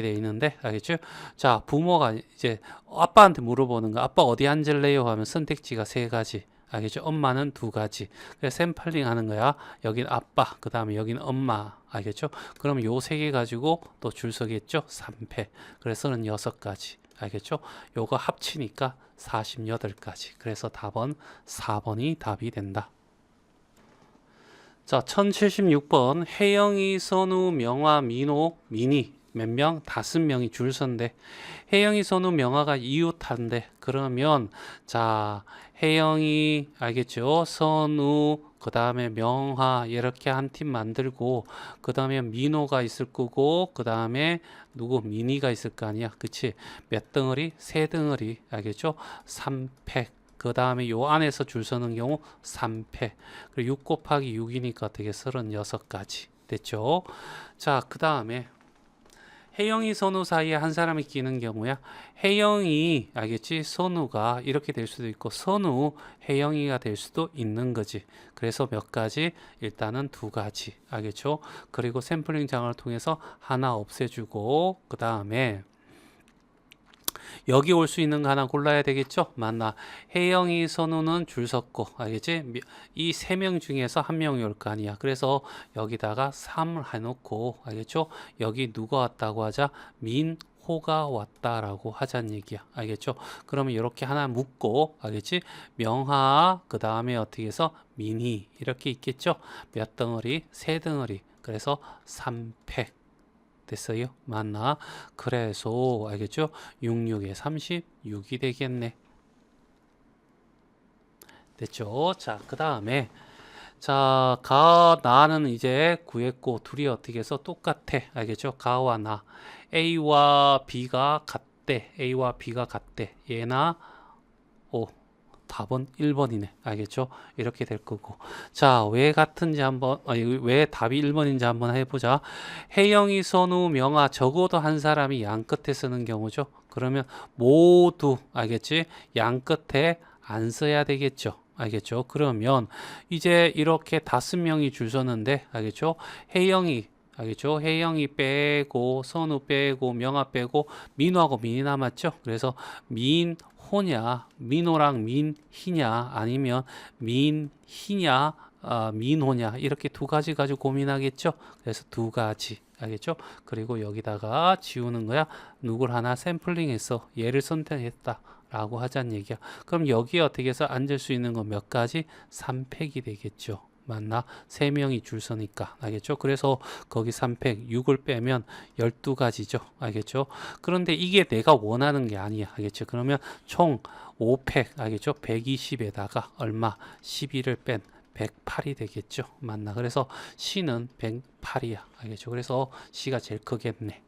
돼 있는데, 알겠죠? 자, 부모가 이제 아빠한테 물어보는 거. 아빠 어디 앉을래요? 하면 선택지가 3가지. 알겠죠? 엄마는 2가지. 그래서 샘플링 하는 거야. 여긴 아빠, 그 다음에 여긴 엄마. 알겠죠? 그럼 요 3개 가지고 또 줄 서겠죠? 3패. 그래서 36가지. 알겠죠? 요거 합치니까 48가지. 그래서 답은 4번이 답이 된다. 자, 1076번 혜영이, 선우, 명화, 민호, 민희 몇 명? 5명이 줄 선데 혜영이, 선우, 명화가 이웃한데 그러면 자, 혜영이 알겠죠? 선우 그 다음에 명화 이렇게 한 팀 만들고 그 다음에 민호가 있을 거고 그 다음에 누구 민희가 있을 거 아니야. 그치? 몇 덩어리? 3덩어리. 알겠죠? 3팩. 그 다음에 요 안에서 줄 서는 경우 3패. 그리고 6 곱하기 6이니까 어떻게 36가지. 됐죠? 자, 그 다음에 혜영이, 선우 사이에 한 사람이 끼는 경우야. 혜영이, 알겠지? 선우가 이렇게 될 수도 있고, 선우, 혜영이가 될 수도 있는 거지. 그래서 몇 가지? 일단은 2가지. 알겠죠? 그리고 샘플링 장을 통해서 하나 없애주고, 그 다음에 여기 올 수 있는 거 하나 골라야 되겠죠? 맞나? 혜영이, 선우는 줄 섰고, 알겠지? 이 3명 중에서 한 명이 올 거 아니야. 그래서 여기다가 3을 해놓고, 알겠죠? 여기 누가 왔다고 하자? 민호가 왔다라고 하자는 얘기야. 알겠죠? 그러면 이렇게 하나 묶고, 알겠지? 명하, 그 다음에 어떻게 해서 민희, 이렇게 있겠죠? 몇 덩어리? 3덩어리. 그래서 3팩. 됐어요? 맞나? 그래서 알겠죠? 66에 36이 되겠네. 됐죠? 자, 그 다음에 자, 가, 나는 이제 구했고 둘이 어떻게 해서 똑같아. 알겠죠? 가와 나. A와 B가 같대. A와 B가 같대. 얘나 오. 답은 1번이네. 알겠죠? 이렇게 될 거고. 자, 왜 같은지 한번, 왜 답이 1번인지 한번 해보자. 혜영이, 선우, 명아, 적어도 한 사람이 양 끝에 쓰는 경우죠. 그러면 모두, 알겠지? 양 끝에 안 써야 되겠죠. 알겠죠? 그러면 이제 이렇게 5명이 줄 서는데, 알겠죠? 혜영이, 알겠죠? 혜영이 빼고, 선우 빼고, 명아 빼고, 민호하고 민이 남았죠? 그래서 호냐, 민호랑 민희냐, 아니면 민희냐, 민호냐, 이렇게 2가지 가지고 고민하겠죠? 그래서 2가지. 알겠죠? 그리고 여기다가 지우는 거야. 누굴 하나 샘플링해서 얘를 선택했다. 라고 하자는 얘기야. 그럼 여기에 어떻게 해서 앉을 수 있는 건 몇 가지? 3팩이 되겠죠. 맞나? 3명이 줄 서니까. 알겠죠? 그래서 거기 3팩 6을 빼면 12가지죠. 알겠죠? 그런데 이게 내가 원하는 게 아니야. 알겠죠? 그러면 총 5팩, 알겠죠? 120에다가 얼마? 12를 뺀 108이 되겠죠. 맞나? 그래서 C는 108이야. 알겠죠? 그래서 C가 제일 크겠네.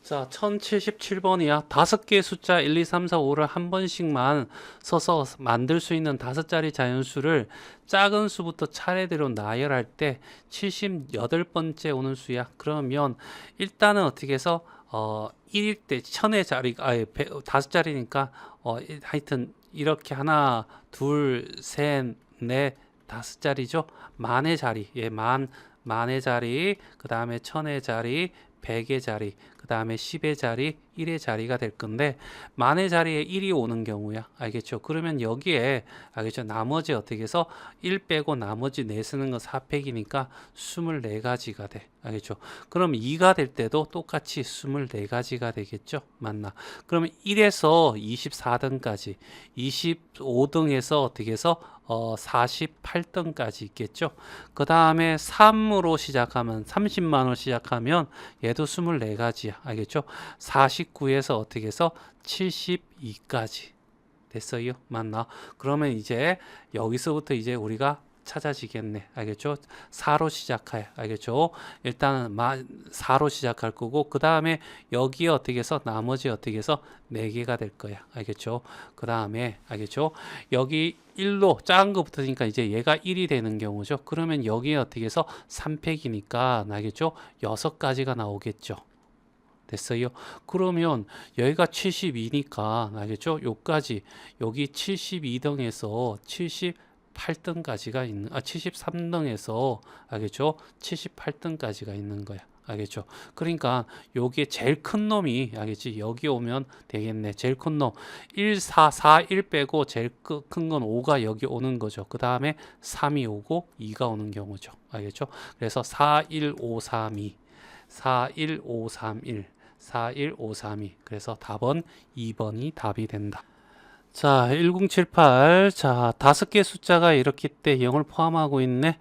자, 1077번이야. 5개의 숫자 1, 2, 3, 4, 5를 한 번씩만 써서 만들 수 있는 5자리 자연수를 작은 수부터 차례대로 나열할 때 78번째 오는 수야. 그러면 일단은 어떻게 해서 1일 때 1000의 자리가 5자리니까 하여튼 이렇게 하나, 둘, 셋, 넷, 5자리죠. 만의 자리. 예, 만의 자리. 그 다음에 1000의 자리. 100의 자리, 그 다음에 10의 자리, 1의 자리가 될 건데 만의 자리에 1이 오는 경우야. 알겠죠? 그러면 여기에 알겠죠? 나머지 어떻게 해서 1 빼고 나머지 4 쓰는 건 4팩이니까 24가지가 돼. 알겠죠? 그럼 2가 될 때도 똑같이 24가지가 되겠죠? 맞나? 그러면 1에서 24등까지 25등에서 어떻게 해서 48등까지 있겠죠. 그 다음에 3으로 시작하면 30만원 시작하면 얘도 24가지야. 알겠죠? 49에서 어떻게 해서 72까지 됐어요. 맞나? 그러면 이제 여기서부터 이제 우리가 찾아지겠네. 알겠죠? 4로 시작해. 알겠죠? 일단은 4로 시작할 거고 그 다음에 여기에 어떻게 해서 나머지 어떻게 해서 4개가 될 거야. 알겠죠? 그 다음에 알겠죠? 여기 1로 작은 거 붙으니까 이제 얘가 1이 되는 경우죠. 그러면 여기에 어떻게 해서 3팩이니까 알겠죠? 6가지가 나오겠죠. 됐어요. 그러면 여기가 72니까 알겠죠? 요까지 여기 72등에서 78등까지가 있는 73등에서 알겠죠? 78등까지가 있는 거야. 알겠죠? 그러니까 요게 제일 큰 놈이 알겠지? 여기 오면 되겠네. 제일 큰 놈 1, 4, 4, 1 빼고 제일 큰 건 5가 여기 오는 거죠. 그 다음에 3이 오고 2가 오는 경우죠. 알겠죠? 그래서 4, 1, 5, 3, 2 4, 1, 5, 3, 1 4, 1, 5, 3, 2 그래서 답은 2번이 답이 된다. 자, 1078. 자, 5개 숫자가 이렇게 때 0을 포함하고 있네.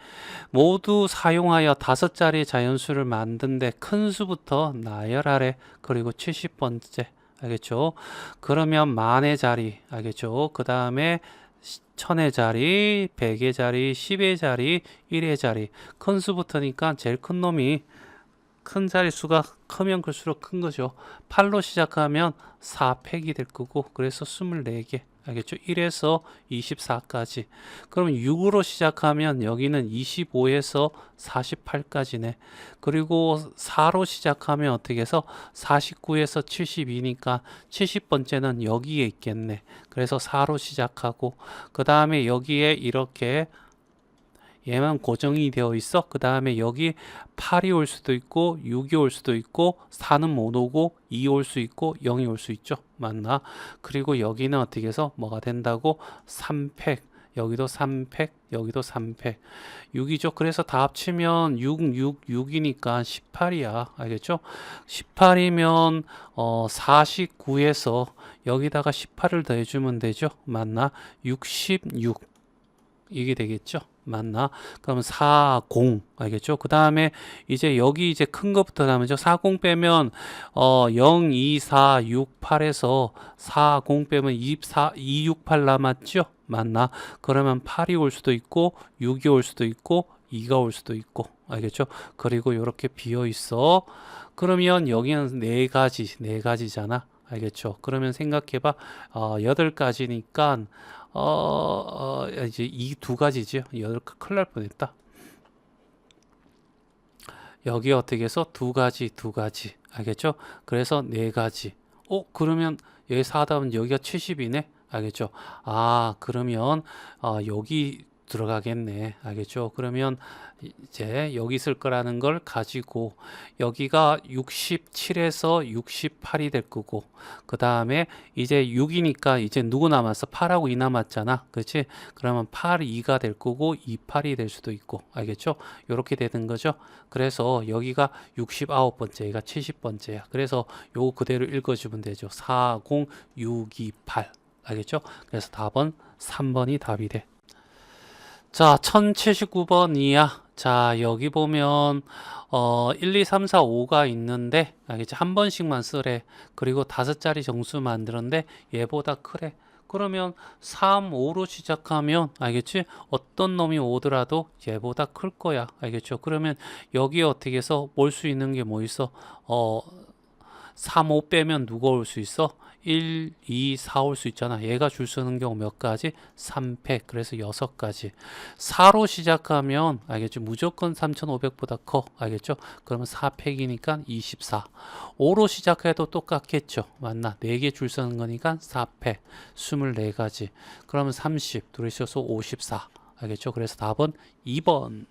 모두 사용하여 5자리 자연수를 만든데 큰 수부터 나열하래. 그리고 70번째. 알겠죠? 그러면 만의 자리. 알겠죠? 그 다음에 천의 자리, 백의 자리, 10의 자리, 1의 자리. 큰 수부터니까 제일 큰 놈이 큰 자릿수가 크면 클수록 큰 거죠. 8로 시작하면 4팩이 될 거고 그래서 24개. 알겠죠? 1에서 24까지. 그럼 6으로 시작하면 여기는 25에서 48까지네. 그리고 4로 시작하면 어떻게 해서 49에서 72니까 70번째는 여기에 있겠네. 그래서 4로 시작하고 그 다음에 여기에 이렇게 얘만 고정이 되어 있어. 그 다음에 여기 8이 올 수도 있고 6이 올 수도 있고 4는 못 오고 2 올 수 있고 0이 올 수 있죠. 맞나? 그리고 여기는 어떻게 해서 뭐가 된다고? 3팩. 여기도 3팩, 여기도 3팩. 6이죠. 그래서 다 합치면 6이니까 18이야. 알겠죠? 18이면 49에서 여기다가 18을 더해주면 되죠. 맞나? 66. 이게 되겠죠. 맞나? 그럼 40 알겠죠? 그 다음에 이제 여기 이제 큰 것부터 나오죠. 40 빼면 0, 2, 4, 6, 8에서 40 빼면 24, 2, 6, 8 남았죠? 맞나? 그러면 8이 올 수도 있고 6이 올 수도 있고 2가 올 수도 있고 알겠죠? 그리고 이렇게 비어 있어. 그러면 여기는 네 가지잖아. 알겠죠? 그러면 생각해봐. 8가지니까 이제 이 2가지죠. 큰일 날 뻔했다. 여기 어떻게 해서 2가지. 알겠죠? 그래서 4가지. 그러면 여기 4다음 여기가 70이네. 알겠죠? 그러면 여기 들어가겠네. 알겠죠? 그러면 이제 여기 있을 거라는 걸 가지고 여기가 67에서 68이 될 거고 그 다음에 이제 6이니까 이제 누구 남았어? 8하고 2 남았잖아. 그렇지? 그러면 8, 2가 될 거고 28이 될 수도 있고 알겠죠? 이렇게 되는 거죠. 그래서 여기가 69번째, 얘가 70번째야. 그래서 요거 그대로 읽어주면 되죠. 40, 628 알겠죠? 그래서 답은 3번이 답이 돼. 자, 1079번이야. 자, 여기 보면 1, 2, 3, 4, 5가 있는데 알겠지? 한 번씩만 쓰래. 그리고 5자리 정수 만들었는데 얘보다 크래. 그러면 3, 5로 시작하면 알겠지? 어떤 놈이 오더라도 얘보다 클 거야. 알겠죠? 그러면 여기에 어떻게 해서 올 수 있는 게 뭐 있어? 3, 5 빼면 누가 올 수 있어? 1, 2, 4 올 수 있잖아. 얘가 줄 서는 경우 몇 가지? 3팩. 그래서 6가지. 4로 시작하면 알겠죠? 무조건 3,500보다 커. 알겠죠? 그러면 4팩이니까 24. 5로 시작해도 똑같겠죠? 맞나? 4개 줄 서는 거니까 4팩. 24가지. 그러면 30. 둘이 셔서 54. 알겠죠? 그래서 답은 2번.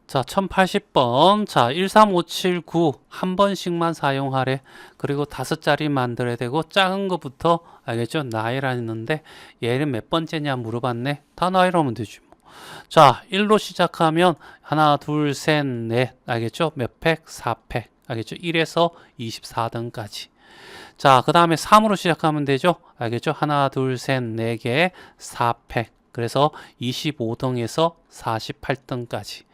자, 1080번. 자, 13579 한 번씩만 사용하래. 그리고 5자리 만들어야 되고 작은 거부터 알겠죠? 나열하 했는데 얘는 몇 번째냐 물어봤네. 다 나열하면 되지 뭐. 자, 1로 시작하면 하나, 둘, 셋, 넷. 알겠죠? 몇 팩? 4팩. 알겠죠? 1에서 24등까지. 자, 그 다음에 3으로 시작하면 되죠? 알겠죠? 하나, 둘, 셋, 4개, 4팩. 그래서 25등에서 48등까지.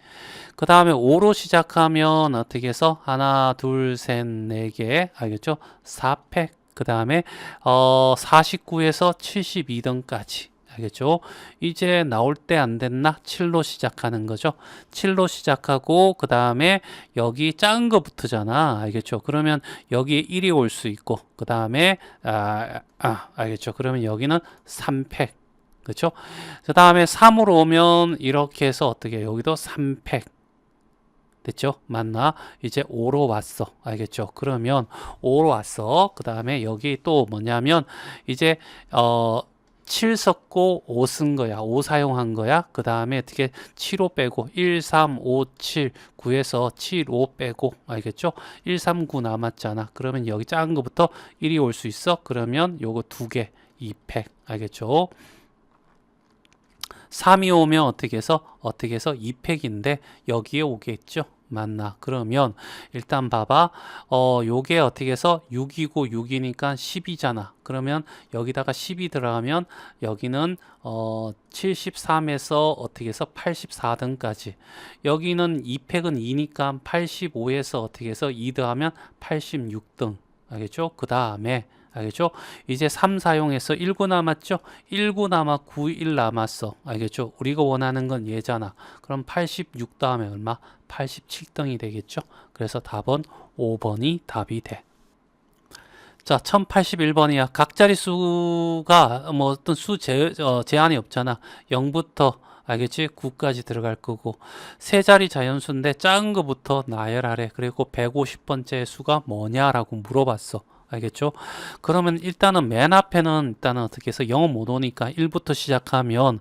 그 다음에 5로 시작하면 어떻게 해서 하나, 둘, 셋, 4개. 알겠죠? 4팩. 그 다음에 49에서 72등까지. 알겠죠? 이제 나올 때 안 됐나? 7로 시작하는 거죠. 7로 시작하고 그 다음에 여기 작은 거 붙으잖아. 알겠죠? 그러면 여기 1이 올 수 있고 그 다음에 알겠죠? 그러면 여기는 3팩. 그렇죠? 그 다음에 3으로 오면 이렇게 해서 어떻게 여기도 3팩. 됐죠? 맞나? 이제 5로 왔어. 알겠죠? 그러면 5로 왔어. 그 다음에 여기 또 뭐냐면 이제 7 썼고 5 쓴 거야. 5 사용한 거야. 그 다음에 어떻게 7, 5 빼고 1, 3, 5, 7, 9에서 7, 5 빼고 알겠죠? 1, 3, 9 남았잖아. 그러면 여기 작은 거부터 1이 올 수 있어. 그러면 요거 2개, 2팩. 알겠죠? 3이 오면 어떻게 해서 2팩인데 여기에 오겠죠? 맞나? 그러면 일단 봐봐. 요게 어떻게 해서 6이고 6이니까 10이잖아. 그러면 여기다가 10이 들어가면 여기는 73에서 어떻게 해서 84등까지. 여기는 2팩은 2니까 85에서 어떻게 해서 2 더하면 86등. 알겠죠? 그 다음에 알겠죠? 이제 3 사용해서 19 남았죠? 19 남았고 1 남았어. 알겠죠? 우리가 원하는 건 얘잖아. 그럼 86 다음에 얼마? 87등이 되겠죠? 그래서 답은 5번이 답이 돼. 자, 1081번이야. 각 자릿수가 뭐 어떤 제한이 없잖아. 0부터 알겠지? 9까지 들어갈 거고 세 자리 자연수인데 작은 거부터 나열하래. 그리고 150번째 수가 뭐냐라고 물어봤어. 알겠죠? 그러면 일단은 맨 앞에는 일단은 어떻게 해서 0은 못 오니까 1부터 시작하면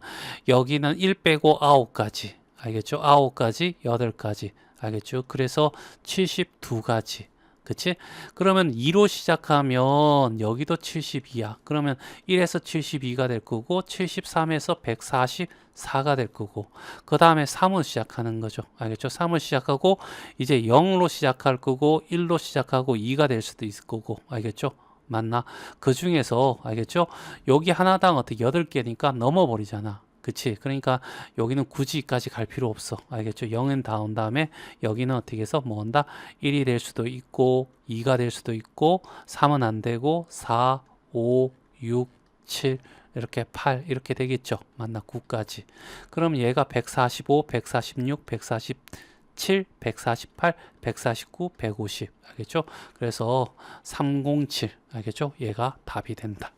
여기는 1 빼고 9까지. 알겠죠? 9까지, 8까지. 알겠죠? 그래서 72가지. 그치? 그러면 2로 시작하면 여기도 72야. 그러면 1에서 72가 될 거고 73에서 144가 될 거고 그 다음에 3을 시작하는 거죠. 알겠죠? 3을 시작하고 이제 0으로 시작할 거고 1로 시작하고 2가 될 수도 있을 거고 알겠죠? 맞나? 그 중에서 알겠죠? 여기 하나당 어떻게 8개니까 넘어버리잖아. 그치? 그러니까 여기는 굳이까지 갈 필요 없어. 알겠죠? 0은 다 온 다음에 여기는 어떻게 해서 뭐 온다? 1이 될 수도 있고 2가 될 수도 있고 3은 안 되고 4, 5, 6, 7 이렇게 8 이렇게 되겠죠? 맞나? 9까지. 그럼 얘가 145, 146, 147, 148, 149, 150 알겠죠? 그래서 307 알겠죠? 얘가 답이 된다.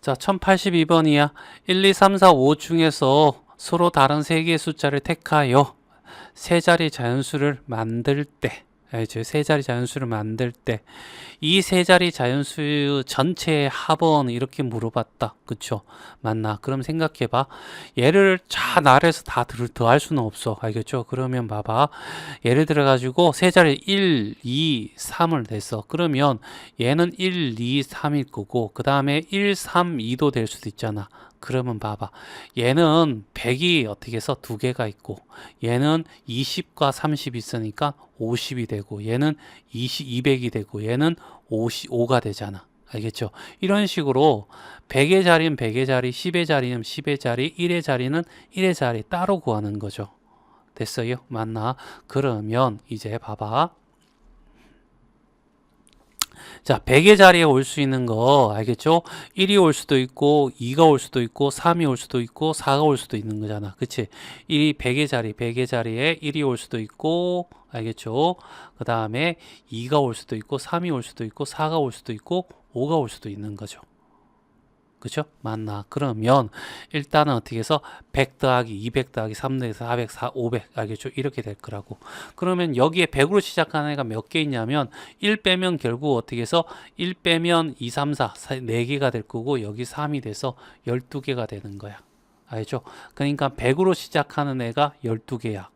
자, 1082번이야. 1, 2, 3, 4, 5 중에서 서로 다른 세 개의 숫자를 택하여 세 자리 자연수를 만들 때, 알죠? 세 자리 자연수를 만들 때, 이 세 자리 자연수 전체의 합은 이렇게 물어봤다. 그쵸? 맞나? 그럼 생각해봐. 얘를 자, 나열해서 다 더할 수는 없어. 알겠죠? 그러면 봐봐. 예를 들어가지고 세 자리 1, 2, 3을 냈어. 그러면 얘는 1, 2, 3일 거고, 그 다음에 1, 3, 2도 될 수도 있잖아. 그러면 봐봐. 얘는 100이 어떻게 해서 두 개가 있고, 얘는 20과 30이 있으니까 50이 되고, 얘는 200이 되고, 얘는 55가 되잖아. 알겠죠? 이런 식으로 100의 자리는 100의 자리, 10의 자리는 10의 자리, 1의 자리는 1의 자리 따로 구하는 거죠. 됐어요? 맞나? 그러면 이제 봐봐. 자, 100의 자리에 올 수 있는 거 알겠죠? 1이 올 수도 있고 2가 올 수도 있고 3이 올 수도 있고 4가 올 수도 있는 거잖아. 그치? 1이 100의 자리, 100의 자리에 1이 올 수도 있고 알겠죠? 그 다음에 2가 올 수도 있고 3이 올 수도 있고 4가 올 수도 있고 5가 올 수도 있는 거죠. 그죠? 맞나? 그러면 일단은 어떻게 해서 100 더하기 200 더하기 3 더하기 400, 500 알겠죠? 이렇게 될 거라고. 그러면 여기에 100으로 시작하는 애가 몇 개 있냐면 1 빼면 결국 어떻게 해서 1 빼면 2, 3, 4, 4개가 될 거고 여기 3이 돼서 12개가 되는 거야. 알죠? 그러니까 100으로 시작하는 애가 12개야.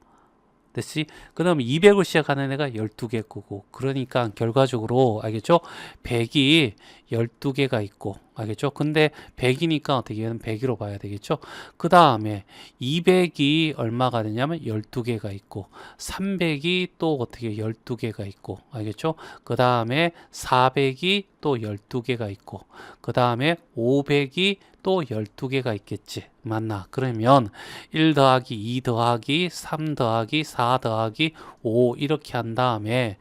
됐지? 그 다음에 200으로 시작하는 애가 12개 거고. 그러니까 결과적으로, 알겠죠? 100이 12개가 있고, 알겠죠? 근데 100이니까 어떻게 하면 100으로 봐야 되겠죠? 그 다음에 200이 얼마가 되냐면 12개가 있고, 300이 또 어떻게 12개가 있고, 알겠죠? 그 다음에 400이 또 12개가 있고, 그 다음에 500이 또 12개가 있겠지. 맞나? 그러면 1 더하기 2 더하기 3 더하기 4 더하기 5 이렇게 한 다음에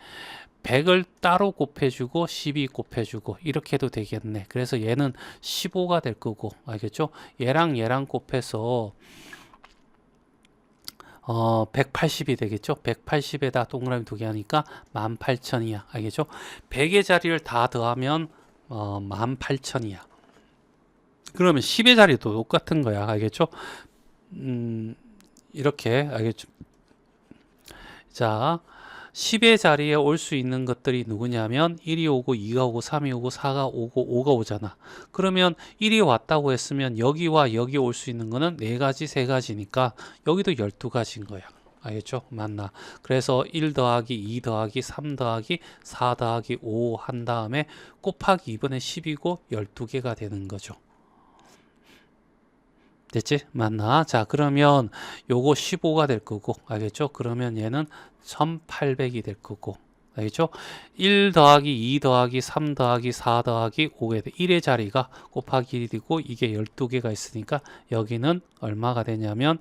100을 따로 곱해주고 12 곱해주고 이렇게 해도 되겠네. 그래서 얘는 15가 될 거고, 알겠죠? 얘랑 얘랑 곱해서 180이 되겠죠? 180에다 동그라미 2개 하니까 18,000이야. 알겠죠? 100의 자리를 다 더하면 18,000이야. 그러면 10의 자리도 똑같은 거야. 알겠죠? 이렇게, 알겠죠? 자, 10의 자리에 올 수 있는 것들이 누구냐면 1이 오고 2가 오고 3이 오고 4가 오고 5가 오잖아. 그러면 1이 왔다고 했으면 여기와 여기 올 수 있는 거는 4가지, 3가지니까 여기도 12가지인 거야. 알겠죠? 맞나? 그래서 1 더하기 2 더하기 3 더하기 4 더하기 5 한 다음에 곱하기 2분의 10이고 12개가 되는 거죠. 됐지? 맞나? 자, 그러면 요거 15가 될 거고, 알겠죠? 그러면 얘는 1800이 될 거고, 알겠죠? 1 더하기 2 더하기 3 더하기 4 더하기 5에 1의 자리가 곱하기 1이고, 이게 12개가 있으니까 여기는 얼마가 되냐면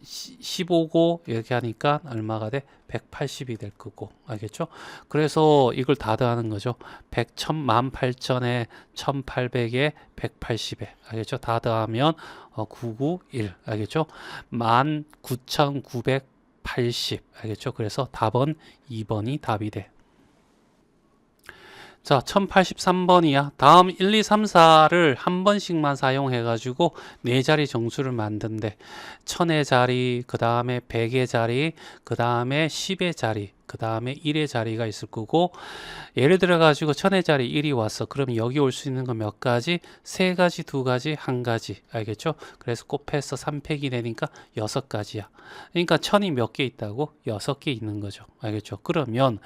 15고 이렇게 하니까 얼마가 돼? 180이 될 거고, 알겠죠? 그래서 이걸 다 더하는 거죠. 100, 18,000에 1800에 180에, 알겠죠? 다 더하면 991, 알겠죠? 19,980, 알겠죠? 그래서 답은 2번이 답이 돼. 자, 1083번이야. 다음 1, 2, 3, 4를 한 번씩만 사용해가지고 4자리 정수를 만든대. 1000의 자리, 그 다음에 100의 자리, 그 다음에 10의 자리, 그 다음에 1의 자리가 있을 거고, 예를 들어 가지고 1000의 자리 1이 왔어. 그럼 여기 올 수 있는 거 몇 가지? 3가지, 2가지, 1가지. 알겠죠? 그래서 곱해서 3팩이 되니까 6가지야. 그러니까 1000이 몇 개 있다고? 6개 있는 거죠. 알겠죠? 그러면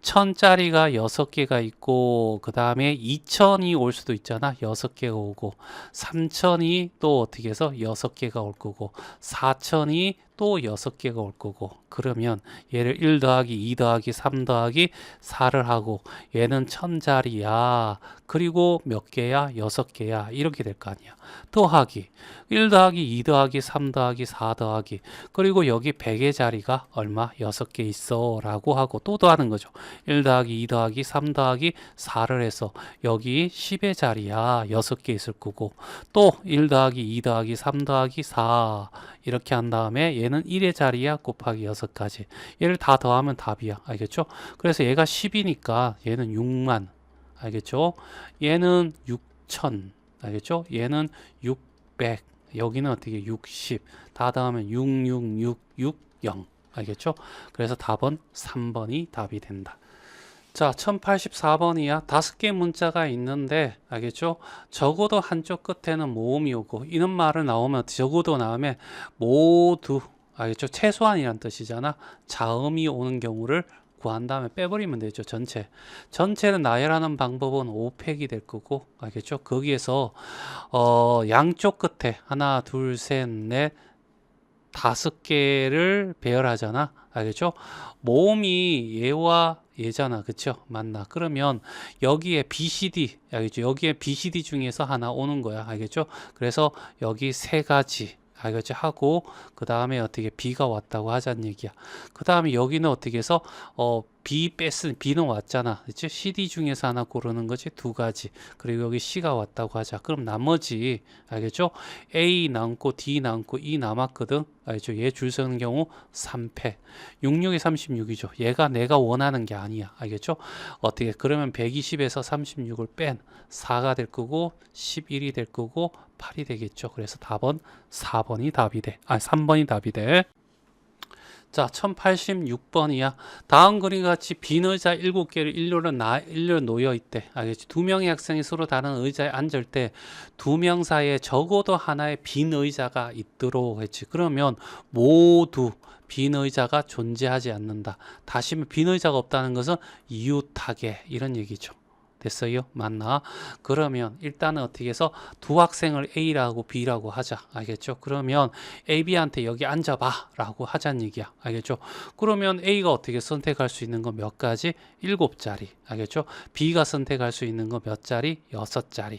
1000짜리가 6개가 있고, 그 다음에 2000이 올 수도 있잖아. 6개가 오고, 3000이 또 어떻게 해서 6개가 올 거고, 4000이 또 6개가 올 거고, 그러면 얘를 1 더하기 2 더하기 3 더하기 4를 하고, 얘는 1000자리야. 그리고 몇 개야? 6개야. 이렇게 될 거 아니야. 더하기 1 더하기 2 더하기 3 더하기 4 더하기, 그리고 여기 100의 자리가 얼마? 6개 있어 라고 하고 또 더하는 거죠. 1 더하기 2 더하기 3 더하기 4를 해서 여기 10의 자리야. 6개 있을 거고, 또 1 더하기 2 더하기 3 더하기 4 이렇게 한 다음에 얘는 1의 자리야 곱하기 6가지. 얘를 다 더하면 답이야. 알겠죠? 그래서 얘가 10이니까 얘는 6만. 알겠죠? 얘는 6천. 알겠죠? 얘는 600. 여기는 어떻게 60. 다 더하면 66660. 알겠죠? 그래서 답은 3번이 답이 된다. 자, 1084번이야. 5개 문자가 있는데, 알겠죠? 적어도 한쪽 끝에는 모음이 오고, 이런 말을 나오면 적어도 나오면 모두, 알겠죠? 최소한이란 뜻이잖아. 자음이 오는 경우를 구한 다음에 빼버리면 되죠. 전체를 나열하는 방법은 5팩이 될 거고, 알겠죠? 거기에서 양쪽 끝에 하나, 둘, 셋, 넷, 5개를 배열하잖아. 알겠죠? 모음이 얘와 얘잖아. 그쵸? 맞나? 그러면 여기에 BCD, 알겠죠? 여기에 BCD 중에서 하나 오는 거야. 알겠죠? 그래서 여기 3가지, 알겠죠? 하고, 그 다음에 어떻게 B가 왔다고 하자는 얘기야. 그 다음에 여기는 어떻게 해서, B는 왔잖아. 그치? CD 중에서 하나 고르는 거지. 2가지. 그리고 여기 C가 왔다고 하자. 그럼 나머지, 알겠죠? A 남고, D 남고, E 남았거든. 알죠? 얘 줄 서는 경우 3패. 66이 36이죠. 얘가 내가 원하는 게 아니야. 알겠죠? 어떻게? 그러면 120에서 36을 뺀 4가 될 거고, 11이 될 거고, 8이 되겠죠. 그래서 답은 4번이 답이 돼. 3번이 답이 돼. 자, 1086번이야. 다음 그림 같이 빈 의자 7개를 일렬로 놓여 있대. 알겠지? 두 명의 학생이 서로 다른 의자에 앉을 때 두 명 사이에 적어도 하나의 빈 의자가 있도록 했지. 그러면 모두 빈 의자가 존재하지 않는다. 다시 빈 의자가 없다는 것은 이웃하게 이런 얘기죠. 됐어요? 맞나? 그러면 일단은 어떻게 해서 두 학생을 A라고 B라고 하자. 알겠죠? 그러면 A, B한테 여기 앉아봐 라고 하자는 얘기야. 알겠죠? 그러면 A가 어떻게 선택할 수 있는 거 몇 가지? 7자리. 알겠죠? B가 선택할 수 있는 거 몇 자리? 6자리.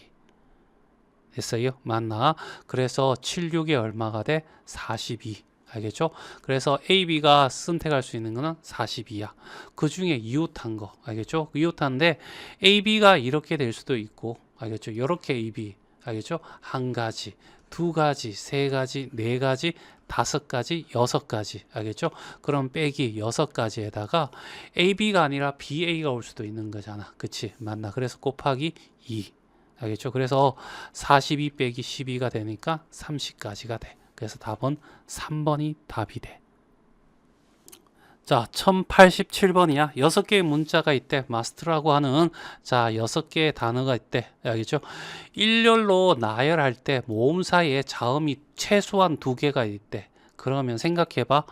됐어요? 맞나? 그래서 7, 6이 얼마가 돼? 42. 알겠죠? 그래서 A, B가 선택할 수 있는 거는 42야. 그 중에 이웃한 거. 알겠죠? 이웃한데 A, B가 이렇게 될 수도 있고, 알겠죠? 이렇게 A, B. 알겠죠? 한 가지, 두 가지, 세 가지, 네 가지, 5가지, 6가지. 알겠죠? 그럼 빼기 6가지에다가 A, B가 아니라 B, A가 올 수도 있는 거잖아. 그치? 맞나? 그래서 곱하기 2. 알겠죠? 그래서 42 빼기 12가 되니까 30까지가 돼. 그래서 답은 3번이 답이 돼. 자, 1087번이야. 6개의 문자가 있대. 마스트라고 하는, 자, 6개의 단어가 있대. 알겠죠? 일렬로 나열할 때 모음 사이에 자음이 최소한 2개가 있대. 그러면 생각해봐.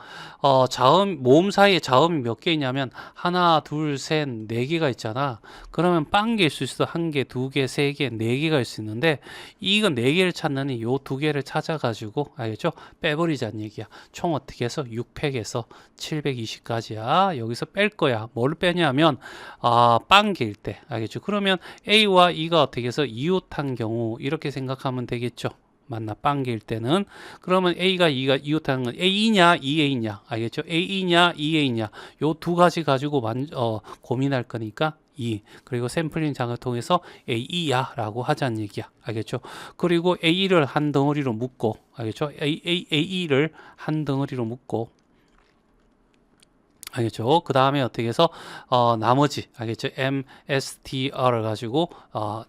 모음 사이에 자음이 몇 개 있냐면 하나, 둘, 셋, 네 개가 있잖아. 그러면 빵개일 수 있어. 한 개, 두 개, 세 개, 네 개가 있을 수 있는데 이건 네 개를 찾느니 요 두 개를 찾아가지고 알겠죠? 빼버리자는 얘기야. 총 어떻게 해서 6팩에서 720까지야. 여기서 뺄 거야. 뭘 빼냐면 빵개일 때. 알겠죠? 그러면 A와 E가 어떻게 해서 이웃한 경우 이렇게 생각하면 되겠죠? 맞나? 빵개일 때는 그러면 A가 E가 이웃하는 건 A냐 EA냐 알겠죠? A냐 EA냐 요 두 가지 가지고 고민할 거니까 E 그리고 샘플링 장을 통해서 A야 라고 하자는 얘기야. 알겠죠? 그리고 A를 한 덩어리로 묶고 알겠죠? A를 한 덩어리로 묶고 알겠죠? 그 다음에 어떻게 해서 나머지 알겠죠? MSTR을 가지고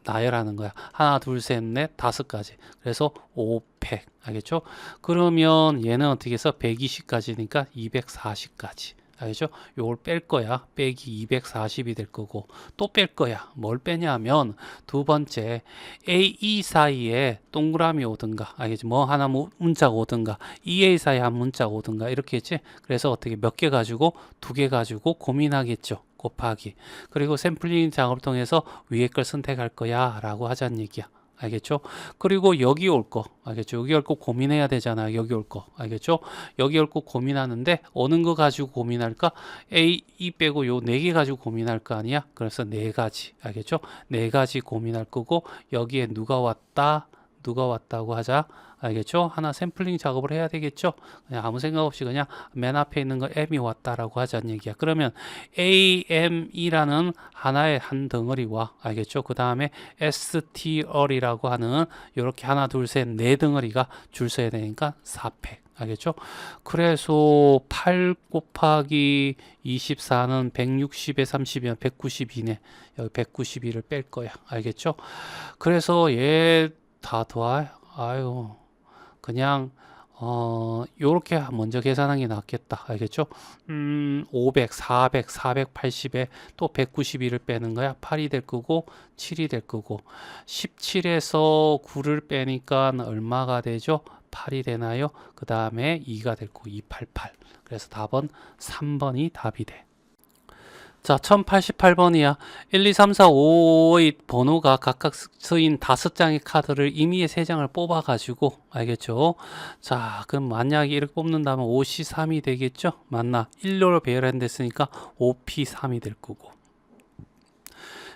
나열하는 거야. 하나, 둘, 셋, 넷, 5가지. 그래서 5팩. 알겠죠? 그러면 얘는 어떻게 해서 120까지니까 240까지. 알겠죠? 요걸 뺄 거야. 빼기 240이 될 거고 또 뺄 거야. 뭘 빼냐면 두 번째 A, E 사이에 동그라미 오든가 알겠지? 뭐 하나 문자가 오든가 EA 사이에 한 문자가 오든가 이렇게 했지? 그래서 어떻게 몇 개 가지고 2개 가지고 고민하겠죠. 곱하기. 그리고 샘플링 작업을 통해서 위에 걸 선택할 거야 라고 하자는 얘기야. 알겠죠? 그리고 여기 올 거, 알겠죠? 여기 올 거 고민해야 되잖아. 여기 올 거, 알겠죠? 여기 올 거 고민하는데 오는 거 가지고 고민할까? A, E 빼고 요 4개 가지고 고민할 거 아니야? 그래서 4가지, 알겠죠? 4가지 고민할 거고 여기에 누가 왔다고 하자. 알겠죠? 하나 샘플링 작업을 해야 되겠죠? 그냥 아무 생각 없이 그냥 맨 앞에 있는 거 M이 왔다라고 하자는 얘기야. 그러면 AM이라는 하나의 한 덩어리와 알겠죠? 그 다음에 STR이라고 하는 이렇게 하나, 둘, 셋, 네 덩어리가 줄 서야 되니까 4팩. 알겠죠? 그래서 8 곱하기 24는 160에 30이면 192네. 여기 192를 뺄 거야. 알겠죠? 그래서 얘 다 더해. 아유. 그냥 요렇게 먼저 계산하는 게 낫겠다. 알겠죠? 500, 400, 480에 또 192를 빼는 거야. 8이 될 거고 7이 될 거고 17에서 9를 빼니까 얼마가 되죠? 8이 되나요? 그 다음에 2가 될 거고 288. 그래서 답은 3번이 답이 돼. 자, 1088번이야. 1, 2, 3, 4, 5의 번호가 각각 쓰인 5장의 카드를 임의의 3장을 뽑아가지고, 알겠죠? 자, 그럼 만약에 이렇게 뽑는다면 5C3이 되겠죠? 맞나? 1로로 배열했으니까 5P3이 될 거고.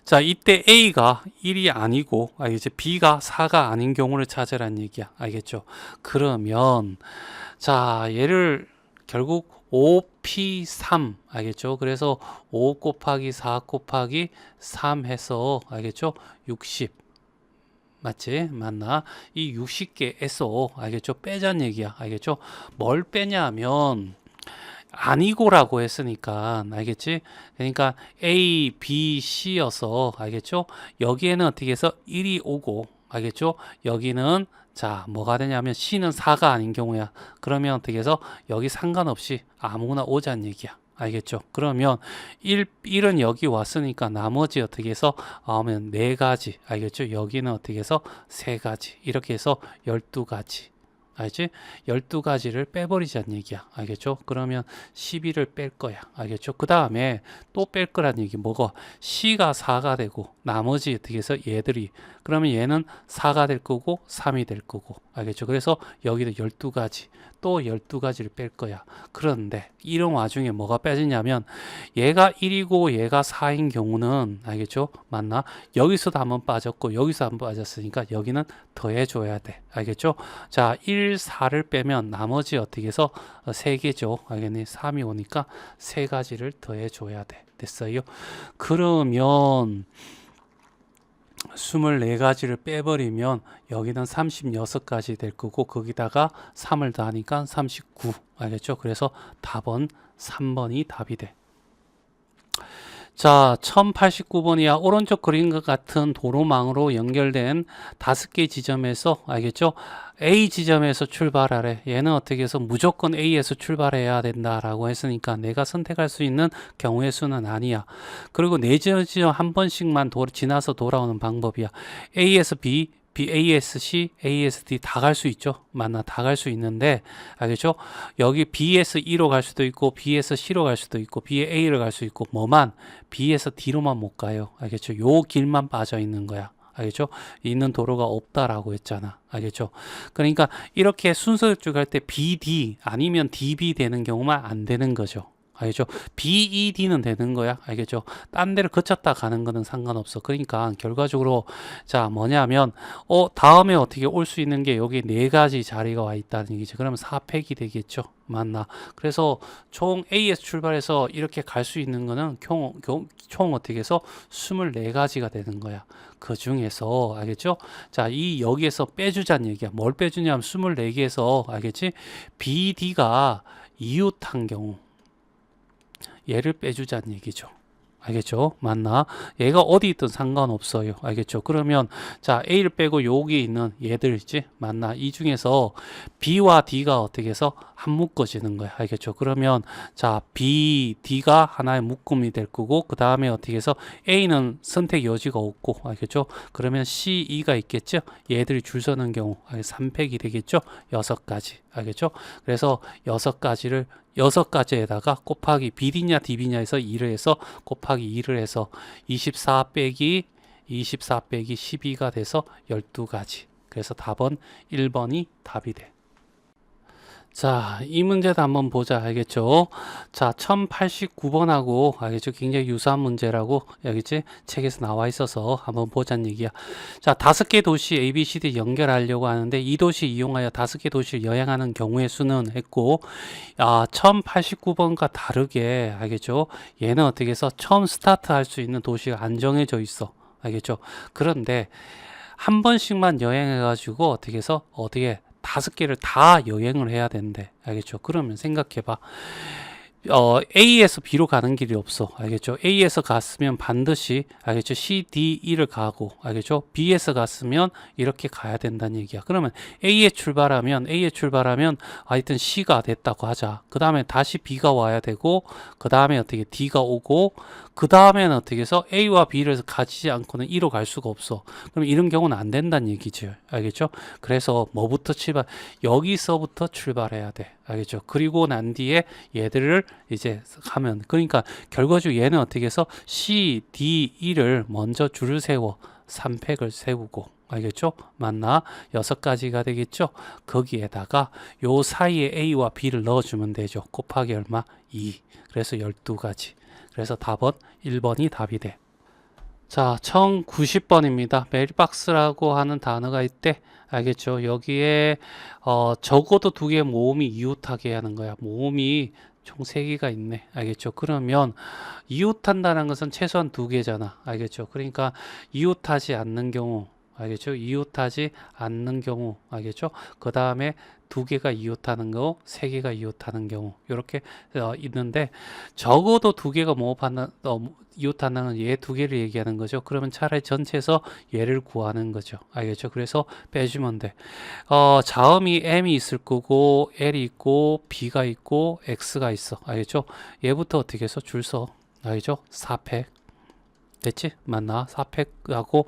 자, 이때 A가 1이 아니고, 알겠죠? B가 4가 아닌 경우를 찾으라는 얘기야. 알겠죠? 그러면, 자, 얘를 결국 5P3 알겠죠? 그래서 5 곱하기 4 곱하기 3 해서 알겠죠? 60 맞지? 맞나? 이 60개에서 알겠죠? 빼자는 얘기야. 알겠죠? 뭘 빼냐면 아니고라고 했으니까 알겠지? 그러니까 A, B, C여서 알겠죠? 여기에는 어떻게 해서 1이 오고 알겠죠? 여기는 자, 뭐가 되냐면 C는 4가 아닌 경우야. 그러면 어떻게 해서 여기 상관없이 아무거나 오자는 얘기야. 알겠죠? 그러면 1은 여기 왔으니까 나머지 어떻게 해서 하면 4가지. 알겠죠? 여기는 어떻게 해서 3가지. 이렇게 해서 12가지. 알지? 12가지를 빼버리자는 얘기야. 알겠죠? 그러면 12를 뺄 거야. 알겠죠? 그 다음에 또 뺄 거란 얘기 뭐고? C가 4가 되고 나머지 어떻게 해서 얘들이 그러면 얘는 4가 될 거고 3이 될 거고. 알겠죠? 그래서 여기도 12가지 또 12가지를 뺄 거야. 그런데 이런 와중에 뭐가 빼지냐면 얘가 1이고 얘가 4인 경우는 알겠죠? 맞나? 여기서도 한번 빠졌고 여기서 한번 빠졌으니까 여기는 더해줘야 돼. 알겠죠? 자, 1, 4를 빼면 나머지 어떻게 해서 3개죠. 알겠니? 3이 오니까 3가지를 더해줘야 돼. 됐어요? 그러면 24가지를 빼버리면 여기는 36가지 될 거고 거기다가 3을 더하니까 39. 알겠죠? 그래서 답은 3번이 답이 돼. 자, 1089번이야. 오른쪽 그림과 같은 도로망으로 연결된 5개 지점에서 알겠죠? A 지점에서 출발하래. 얘는 어떻게 해서 무조건 A에서 출발해야 된다라고 했으니까 내가 선택할 수 있는 경우의 수는 아니야. 그리고 4지점 한 번씩만 지나서 돌아오는 방법이야. A에서 B, A에서 C, A에서 D 다 갈 수 있죠. 맞나? 다 갈 수 있는데 알겠죠? 여기 B에서 E로 갈 수도 있고 B에서 C로 갈 수도 있고 B에 A를 갈 수 있고 뭐만 B에서 D로만 못 가요. 알겠죠? 요 길만 빠져 있는 거야. 알겠죠? 있는 도로가 없다라고 했잖아. 알겠죠? 그러니까 이렇게 순서를 쭉 할 때 BD 아니면 DB 되는 경우만 안 되는 거죠. 알겠죠? BED는 되는 거야. 알겠죠? 딴 데를 거쳤다 가는 거는 상관없어. 그러니까 결과적으로 자 뭐냐면 다음에 어떻게 올 수 있는 게 여기 4가지 자리가 와 있다는 얘기죠. 그러면 4팩이 되겠죠. 맞나? 그래서 총 A에서 출발해서 이렇게 갈 수 있는 거는 총 어떻게 해서 24가지가 되는 거야. 그 중에서 알겠죠? 자, 이 여기에서 빼주자는 얘기야. 뭘 빼주냐면 24개에서 알겠지? BD가 이웃한 경우 얘를 빼주자는 얘기죠. 알겠죠? 맞나? 얘가 어디 있든 상관없어요. 알겠죠? 그러면 자 A를 빼고 여기 있는 얘들 있지? 맞나? 이 중에서 B와 D가 어떻게 해서 한 묶어지는 거야. 알겠죠? 그러면 자 B, D가 하나의 묶음이 될 거고 그 다음에 어떻게 해서 A는 선택 여지가 없고 알겠죠? 그러면 C, E가 있겠죠? 얘들이 줄 서는 경우 3팩이 되겠죠? 6가지. 알겠죠? 그래서 6가지에다가 곱하기 BD냐 DB냐에서 2를 해서 곱하기 2를 해서 24 빼기 12가 돼서 12가지. 그래서 답은 1번이 답이 돼. 자, 이 문제도 한번 보자. 알겠죠? 자, 1089번하고 알겠죠? 굉장히 유사한 문제라고 알겠지? 책에서 나와 있어서 한번 보자는 얘기야. 자, 5개 도시 A, B, C, D 연결하려고 하는데 이 도시 이용하여 5개 도시를 여행하는 경우의 수는 했고 1089번과 다르게 알겠죠? 얘는 어떻게 해서 처음 스타트할 수 있는 도시가 안 정해져 있어. 알겠죠? 그런데 한 번씩만 여행해 가지고 어떻게 해서 5개를 다 여행을 해야 된대. 알겠죠? 그러면 생각해봐. A에서 B로 가는 길이 없어. 알겠죠? A에서 갔으면 반드시 알겠죠? C, D, E를 가고 알겠죠? B에서 갔으면 이렇게 가야 된다는 얘기야. 그러면 A에 출발하면 하여튼 C가 됐다고 하자. 그 다음에 다시 B가 와야 되고 그 다음에 어떻게 D가 오고 그 다음에는 어떻게 해서 A와 B를 가지지 않고는 E로 갈 수가 없어. 그럼 이런 경우는 안 된다는 얘기죠. 알겠죠? 그래서 뭐부터 여기서부터 출발해야 돼. 알겠죠? 그리고 난 뒤에 얘들을 이제 가면 그러니까 결과적으로 얘는 어떻게 해서 C, D, E를 먼저 줄을 세워 3팩을 세우고 알겠죠? 맞나? 6가지가 되겠죠? 거기에다가 요 사이에 A와 B를 넣어주면 되죠. 곱하기 얼마? 2. 그래서 12가지. 그래서 답은 1번이 답이 돼. 자, 1090번입니다. 메일박스라고 하는 단어가 있대. 알겠죠? 여기에 적어도 2개의 모음이 이웃하게 하는 거야. 모음이 총 3개가 있네. 알겠죠? 그러면 이웃한다는 것은 최소한 2개잖아. 알겠죠? 그러니까 이웃하지 않는 경우 알겠죠? 이웃하지 않는 경우, 알겠죠? 그 다음에 두 개가 이웃하는 경우, 세 개가 이웃하는 경우, 이렇게 있는데 적어도 두 개가 이웃하는 얘 두 개를 얘기하는 거죠. 그러면 차라리 전체에서 얘를 구하는 거죠. 알겠죠? 그래서 빼주면 돼. 자음이 M이 있을 거고, L이 있고, B가 있고, X가 있어. 알겠죠? 얘부터 어떻게 해서 줄 서. 알겠죠? 4팩. 됐지? 맞나? 4팩하고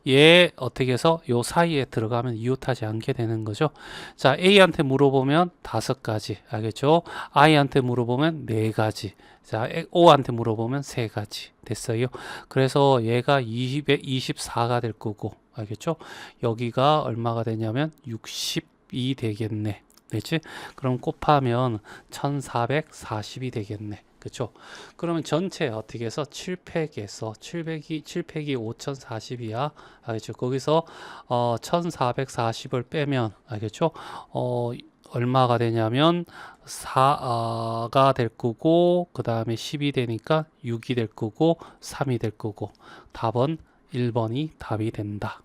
얘 어떻게 해서 요 사이에 들어가면 이웃하지 않게 되는 거죠. 자, A한테 물어보면 5가지. 알겠죠? I한테 물어보면 4가지. 자, O한테 물어보면 3가지. 됐어요? 그래서 얘가 24가 될 거고. 알겠죠? 여기가 얼마가 되냐면 62 되겠네. 됐지? 그럼 곱하면 1440이 되겠네. 그쵸? 그러면 전체 어떻게 해서 7팩에서 7팩이 5040이야. 알겠죠? 거기서 1440을 빼면 알겠죠? 얼마가 되냐면 4가 될 거고 그 다음에 10이 되니까 6이 될 거고 3이 될 거고 답은 1번이 답이 된다.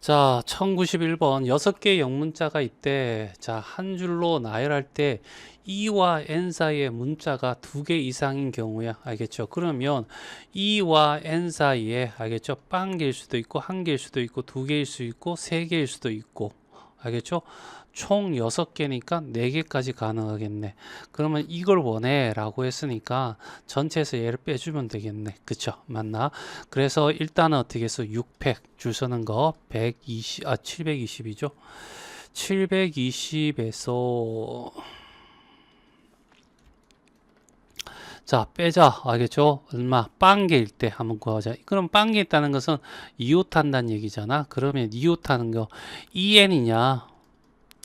자, 1091번 6개의 영문자가 있대. 자, 한 줄로 나열할 때 E와 N 사이에 문자가 2개 이상인 경우야. 알겠죠? 그러면 E와 N 사이에 알겠죠? 빵개일 수도 있고 한 개일 수도 있고 2개일 수 있고 3개일 수도 있고 알겠죠? 총 6개니까 4개까지 가능하겠네. 그러면 이걸 원해 라고 했으니까 전체에서 얘를 빼주면 되겠네. 그쵸? 맞나? 그래서 일단은 어떻게 해서 6팩 줄 서는 거 720이죠. 720에서 자, 빼자. 알겠죠? 얼마? 빵개일 때 한번 구하자. 그럼 빵개 있다는 것은 이웃한다는 얘기잖아. 그러면 이웃하는 거 EN이냐?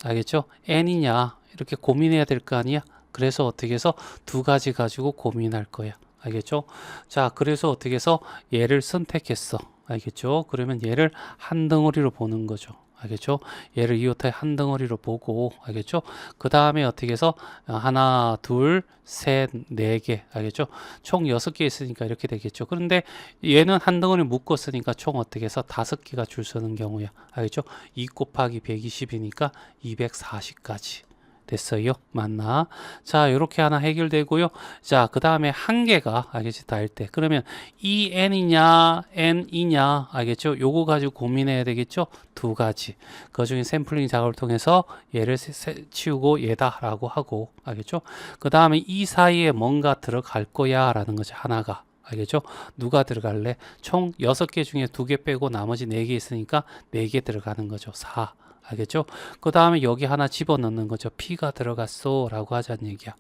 알겠죠? N이냐? 이렇게 고민해야 될 거 아니야? 그래서 어떻게 해서 2가지 가지고 고민할 거야. 알겠죠? 자, 그래서 어떻게 해서 얘를 선택했어. 알겠죠? 그러면 얘를 한 덩어리로 보는 거죠. 알겠죠? 얘를 이웃의 한 덩어리로 보고, 알겠죠? 그 다음에 어떻게 해서 하나, 둘, 셋, 4개, 알겠죠? 총 6개 있으니까 이렇게 되겠죠. 그런데 얘는 한 덩어리 묶었으니까 총 어떻게 해서 5개가 줄 서는 경우야. 알겠죠? 2 곱하기 120이니까 240까지. 됐어요? 맞나? 자, 이렇게 하나 해결되고요. 자, 그 다음에 한 개가, 알겠지? 다 할 때. 그러면 EN이냐, N이냐, 알겠죠? 요거 가지고 고민해야 되겠죠? 2가지. 그 중에 샘플링 작업을 통해서 얘를 치우고 얘다라고 하고, 알겠죠? 그 다음에 이 사이에 뭔가 들어갈 거야, 라는 거죠. 하나가. 알겠죠? 누가 들어갈래? 총 6개 중에 2개 빼고 나머지 4개 있으니까 4개 들어가는 거죠. 4. 알겠죠? 그 다음에 여기 하나 집어넣는 거죠. P가 들어갔어 라고 하자는 얘기야.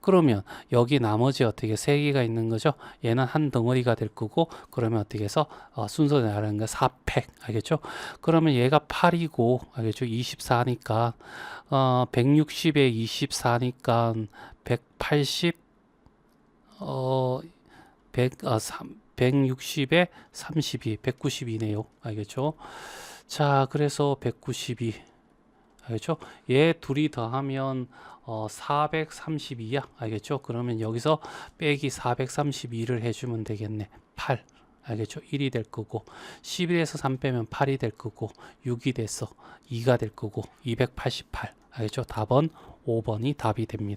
그러면 여기 나머지 어떻게 3개가 있는 거죠. 얘는 한 덩어리가 될 거고 그러면 어떻게 해서 순서대로 나가는 거 4팩. 알겠죠? 그러면 얘가 8이고 알겠죠? 24니까 160에 24니까 180 160에 32 192네요. 알겠죠? 자, 그래서 192. 알겠죠? 얘 둘이 더하면 432야. 알겠죠? 그러면 여기서 빼기 432를 해주면 되겠네. 8. 알겠죠? 1이 될 거고 11에서 3 빼면 8이 될 거고 6이 돼서 2가 될 거고 288. 알겠죠? 답은 5번이 답이 됩니다.